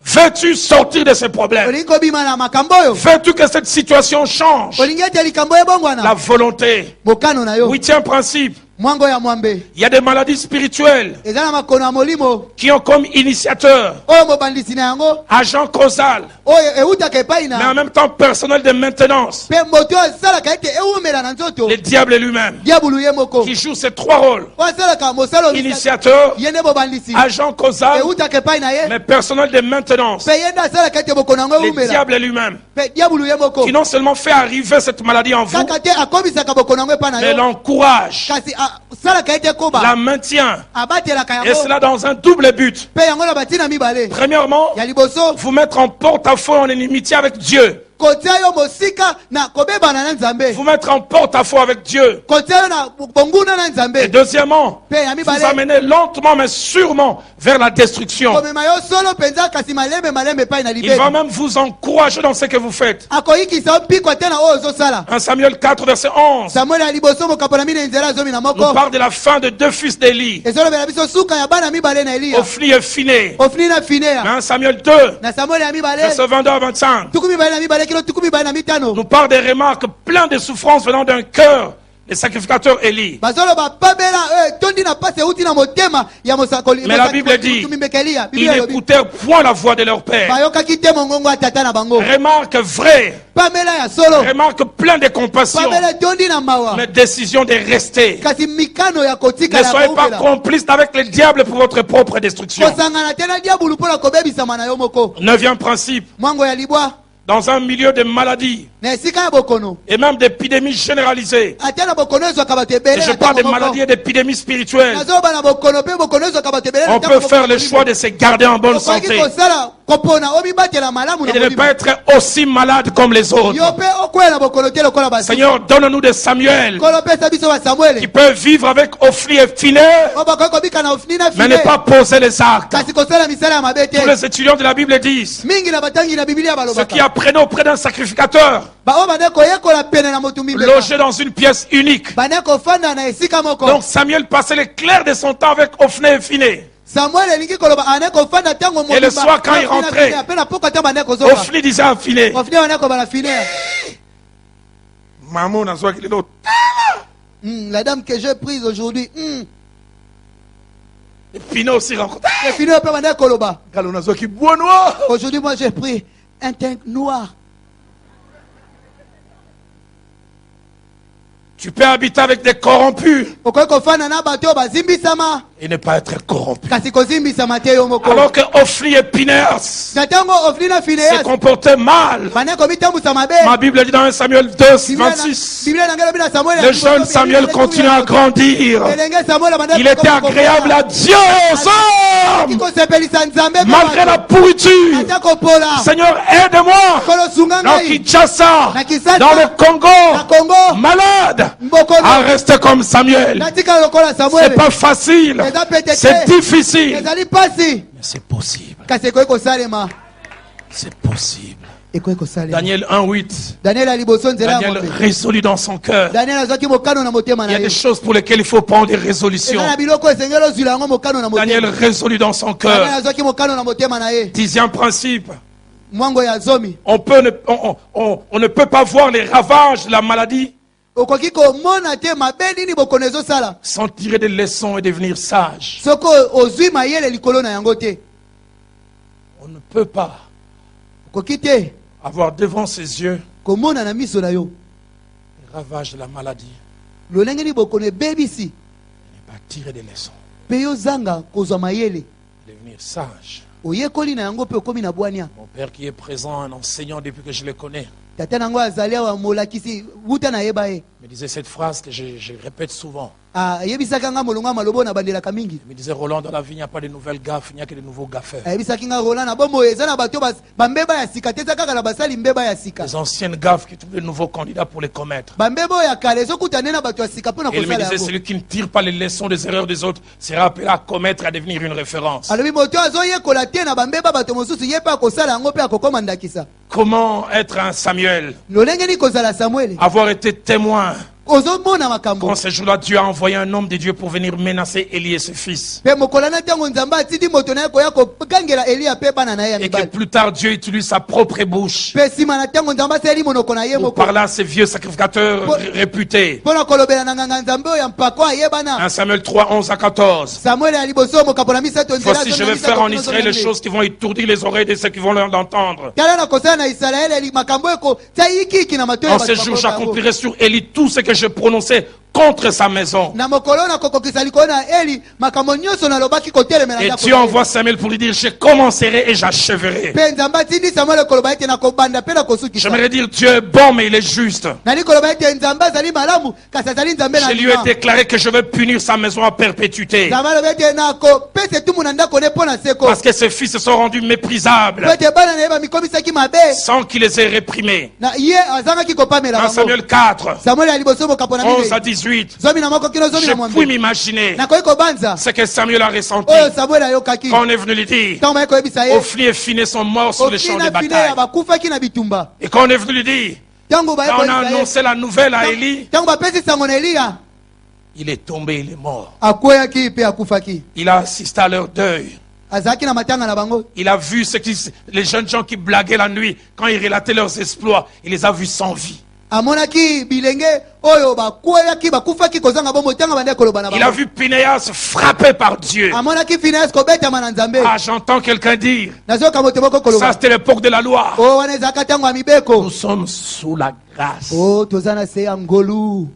Veux-tu sortir de ce problème? olingi kobima na makambo oyo Veux-tu que cette situation change? olingi ete likambo La ebongwana volonté. mokano na yo 8e principe. mwango ya mwambe Il y a des maladies spirituelles eza na makono ya molimo qui ont comme initiateur, oyo mobandisi na yango agent causal, oyo eutaka epai mais en na même temps personnel de maintenance, mpe moto oyo asalaka ete ewumela na nzoto le diable lui-même, diabulu ye moko qui joue ces 3 rôles. oyo asalaka mosala oyo Initiateur, ye nde mobandisi agent causal, eutaka epai na ye mais personnel de maintenance, mpe ye nde asalaka ete bokono yango le ewumela diable lui-même, mpe diabulu ye moko qui non seulement fait arriver cette maladie en vous, kaka te akomisaka bokono yango epai na mais yo l'encourage, kasi asalaka ete la koba maintient, abatelaka et yango cela dans un double but. mpe yango na batina mibale Premièrement, ya liboso vous mettre en porte-à-faux en inimitié avec Dieu. kotia yo mosika na kobebana na nzambe Vous mettre en porte-à-faux avec Dieu. kotia yo na bonguna na Et nzambe deuxièmement, mpe ya vous mibale amener lentement mais sûrement vers la destruction. komema yo solo mpenza kasi malembe malembe epai na Il libebi va même vous encourager dans ce que vous faites. akoyikisa yo mpikwa te na oyo ozosala 1 Samuel 4, verset 11, samuele ya liboso mokapola mine nzela zomi na nous moko parle de la fin de 2 fils d'Élie, ezolobela biso suka ya bana mibale na eliya Ophni et Phiné. ofni na Mais fineya 1 Samuel 2, na samuele ya mibale verset 22 à 25, tuku mibale na mibale kilo tuku mibale na mitano nous parle des remarques pleines de souffrances venant d'un cœur des sacrificateurs Élie. bazoloba pamela oyo etondi na pasi euti na motema ya mosakoli Mais la Bible dit, mimbeka eliya ils biblia elobi n'écoutèrent point la voix de leur père. bayokaki te mongongo ya tata na bango Remarque vraie, pamela ya solo remarque pleine de compassion, pamela etondi na mawa mais décision de rester. kasi mikano ya Ne kotikala soyez pas koumela complices avec le diable pour votre propre destruction. kosangana te na diabulu mpo na kobebisama na yo moko 9e principe, mwango ya libwa dans un milieu de maladies na esika ya bokono et même d'épidémies généralisées, ate na bokono ezwaka bato et ebele je na parle de ntango maladies moko et d'épidémies spirituelles, nazoba na bokono mpe bokono ezwaka bato ebele na on ntango peut faire le choix de se garder en bonne okoki santé kosala kopona omibatela malamu et na de ne pas molimo être aussi malade comme les yo autres. mpe okwela bokono te lokola basi Seigneur, donne-nous des Samuel kolo pesa biso qui basamuele peuvent vivre avec Ophni et Phiné, o bakoki kobika na ofini na mais ne fine pas poser les actes. kasi kosala misala ya mabe te Tous les étudiants de la Bible disent, mingi na batangi na bibilia ceux qui balobaka apprenaient auprès d'un sacrificateur, baoyo bande koyekola pene na motu mibeka logés dans une pièce unique. bande kofanda na esika moko Donc Samuel passait le clair de son temps avec Ophni et Phiné. samuel elingi koloba ane kofanda ntango Et le soir, quand il rentrait, mpe na poko te bande kozoba Ophni disait à Phiné, ofini bande kobala fine maman, on a besoin qu'il est l'autre. la dame que j'ai prise aujourd'hui Et Phiné aussi rencontre. et fini mpe bande koloba Quand on a besoin qu'il boit noir. aujourd'hui moi j'ai pris un teint noir Tu peux habiter avec des corrompus okoki kofanda na bato oyo bazimbisama et ne pas être corrompu. kasi kozimbisama te yo moko. Alors que Ophni et Pinehas na ntango Ofni na se Finehasi comportaient mal. bane komitambusa mabe, Ma Bible dit dans 1 Samuel 2, 26. Biblia na ngelo bina Samuel Le jeune Samuel continue à grandir. elenge Samuel abanda Il était agréable à Dieu aux hommes. kosepelisa Nzambe Malgré la pourriture. ata kopola Seigneur, aide-moi. kolo sunga Dans ngai Kinshasa, na Kinshasa, dans le na Congo, Congo malade, à mbokono rester comme Samuel. natika lokola C'est Samuel pas facile. eza pete C'est te difficile. ezali pasi Mais c'est possible. kasi ekoki kosalema C'est possible. ekoki kosalema. Daniel 1:8. Daniel ya liboso nzela ya Daniel mope résolu dans son cœur. Daniel azwaki mokano na motema Il y na a des ye choses pour lesquelles il faut prendre des résolutions. eza na biloko esengeli ozwila yango mokano na Daniel motema. résolu dans son Daniel cœur. azwaki mokano na motema na ye 10e principe. mwango ya zomi On ne peut pas voir les ravages de la maladie okoki komona te mabe nini bokono ezosala sans tirer des leçons et devenir sage. soki ozwi mayele likolo na yango te. On ne peut pas okoki te avoir devant ses yeux komona na miso na yo les ravages de la maladie lolenge nini bokono ebebisi et ne pas tirer des leçons. mpe yozanga kozwa mayele Devenir sage. oyekoli na yango mpe okomi na bwania. Mon père qui est présent, un enseignant depuis que je le connais, tata na yango azali awa molakisi wuta nayeba ye me disait cette phrase que je répète souvent. ayebisaki nga molongo ya maloba oyo nabandelaka mingi. Il me disait, Roland, dans la vie, il n'y a pas de nouvelles gaffes, il n'y a que de nouveaux gaffeurs. ayebisaki nga rola na bomoi eza na bato bambeba ya sika te eza kaka na basali mbeba ya sika. Les anciennes gaffes qui trouvent de nouveaux candidats pour les commettre. bambeba oyo ya kale ezokutane na bato ya sika mpona Et il me kosala disait, yango. celui qui ne tire pas les leçons des erreurs des autres sera appelé à commettre, à devenir une référence. alobi moto azoyekola te na bambeba bato mosusu ye mpe akosala yango mpe akokoma ndakisa. Comment être un Samuel? lolenge nini kozala Samuele Avoir été témoin. ozomona makambo Quand ce jour-là, Dieu a envoyé un homme de Dieu pour venir menacer Élie et ses fils. mpe mokolo na ntango nzambe atindi moto na ye koya kogangela eliya mpe bana na ye ya Et que mibali plus tard, Dieu utilise sa propre bouche mpe nsima na ntango nzambe asaleli monoko na ye pour moko parler à ces vieux sacrificateurs réputés. mpona kolobela na nganga nzambe oyo ya mpako ayebana. 1 Samuel 3, 11 à 14. Samuel ya liboso mokapo na misato nzela Voici, je vais faire en Israël les choses qui vont étourdir les oreilles de ceux qui vont l'entendre. tala na kosala na isalaele makambo eko tia yikiki na matoyi En ces jours, j'accomplirai sur Élie tout ce que j'ai prononcé contre sa maison. na mokolo na kokokisa likolo na eli makambo nyonso nalobaki kotelemela Et ndako Dieu na ye. envoie Samuel pour lui dire, je commencerai et j'achèverai. mpe nzambe atindi samuel koloba ete na kobanda mpe na kosukisa. J'aimerais dire, Dieu est bon, mais il est juste. nali koloba ete nzambe azali malamu kasi azali nzambe na Je lui ai ndima. déclaré que je vais punir sa maison à perpétuité. nzambe alobi ete nakopesa etumbu na ndako ne mpo na seko Parce que ses fils se sont rendus méprisables po ete bana na ye bamikomisaki mabe sans qu'il les ait réprimés. na ye azangaki kopamela 1 bango. Samuel 4, samuel ya liboso mokapo na 11 à minei 18. zomi na moko kino zomi Je na puis mwambe m'imaginer nakoki kobanza ce que Samuel a ressenti oyo samuel ayokaki quand on est venu lui dire, ntango baye koyebisa ye Ophni et Phinées sont morts sur les champs Ofni de na Finehasi bataille. bakufaki na bitumba. Et quand on est venu lui dire, ntango baye quand on a koyebisa ye annoncé la nouvelle à Élie, ntango bapesi sango na eliya il est tombé, il est mort. akweyaki mpe akufaki. Il a assisté à leur deuil. azalaki na matanga na bango Il a vu les jeunes gens qui blaguaient la nuit quand ils relataient leurs exploits. Il les a vus sans vie. amonaki bilenge oyo bakweyaki bakufaki kozanga bomoi ntango bande koloba na Il a bango. vu Pinéas frappé par Dieu. amonaki Finehasi kobetama na nzambe. Ah, j'entends quelqu'un dire, nazoyoka moto moko ça koloba c'était l'époque de la loi. o wana ezalaka ntango ya mibeko. Nous sommes sous la grâce. o toza na se ya ngolu.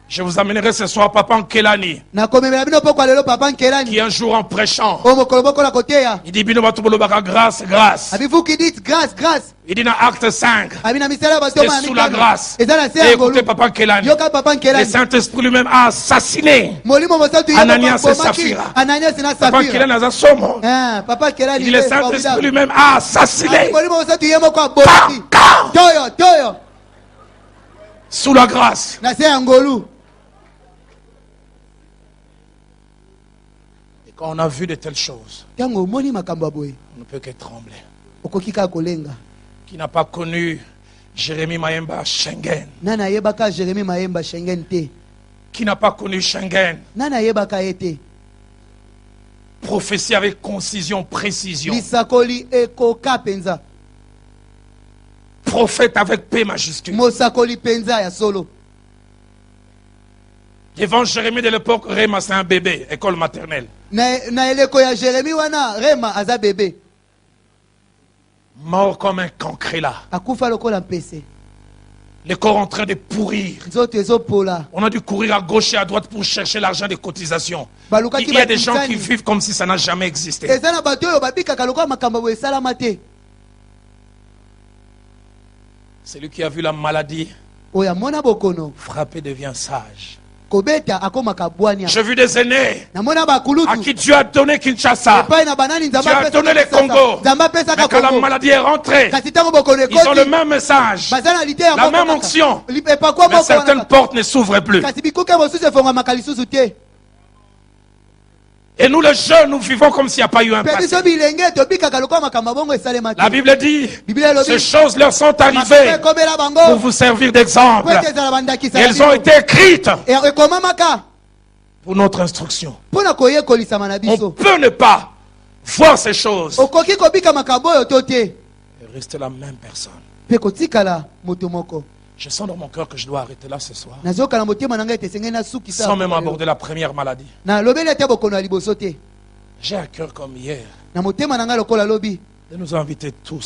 Je vous amènerai ce soir Papa Nkelani, nakomemela bino pokwa lelo papa qui nkelani un jour en prêchant, o mokolo moko na koteya il dit Bino bato bolobaka grâce, grâce. abivuki dit grâce grâce Il dit dans Acte 5, abi na misala ya c'est batoma sous la grâce. eza na se Et ya ngolu. écoutez Papa Nkelani, yoka papa le nkelani Saint-Esprit lui-même a assassiné molimo mosantu ye Ananias moko et abomaki Saphira. Ananias na Papa Safira. Nkelani aza somo. Papa Il nkelani dit le ye Saint-Esprit formidable. lui-même a assassiné molimo mosantu ye moko abomaki toyo toyo sous la grâce. na se ya ngolu. Et quand on a vu de telles choses, ntango omoni makambo ya boye on ne peut que trembler. okoki kaka kolenga. Qui n'a pas connu Jérémie Mayemba à Schengen? nani ayebaka Jérémie Mayemba Schengen te? Qui n'a pas connu Schengen? nani ayebaka ye te? Prophétie avec concision, précision. lisakoli ekoka penza. Prophète avec P majuscule. mosakoli penza ya solo. Devant Jérémie de l'époque, Réma c'est un bébé, école maternelle. na eleko ya Jérémie wana rema aza bebe Mort comme un cancre là. akufa lokola mpese. Le corps en train de pourrir. nzoto ezopola. On a dû courir à gauche et à droite pour chercher l'argent des cotisations. Balukaki Il y a des gens batisani. qui vivent comme si ça n'a jamais existé. eza na bato oyo babikaka lokola makambo boye esalama te. Celui qui a vu la maladie oyo amona bokono frapper devient sage. kobeta akomaka bwania. J'ai vu des aînés namona à bakulutu qui Dieu a donné Kinshasa. epai na banani Dieu a donné le Congo. nzambe Mais apesaka quand la Congo. maladie est rentrée, kasi ntango bokono ils ont le ekoti même message. baza na lite ya La moko même kaka. onction. epakwa Mais moko certaines wana kaka. portes ne s'ouvrent plus. kasi bikuke mosusu efongwamaka lisusu te. Et nous les jeunes, nous vivons comme s'il n'y a pas eu un mpe passé. biso bilenge tobikaka lokola makambo bongo esalema La te. Bible dit, biblia elobi ces choses leur sont makambo arrivées ekomela pour bango vous servir po d'exemple. ete ezala bandakisa Et na elles ont bino. été écrites ekomamaka pour notre instruction. mpo na koyekolisama na On biso. peut ne pas voir ces choses okoki kobika makambo oyo to te et rester la même personne. mpe kotikala moto moko. Je sens dans mon cœur que je dois arrêter là ce soir. nazoyoka na motema na ngai ete esengeli nasukisa Sans même aborder la première maladie. nalobeli ate bokono ya liboso te. J'ai à cœur comme hier na motema na ngai lokola lobi de nous inviter tous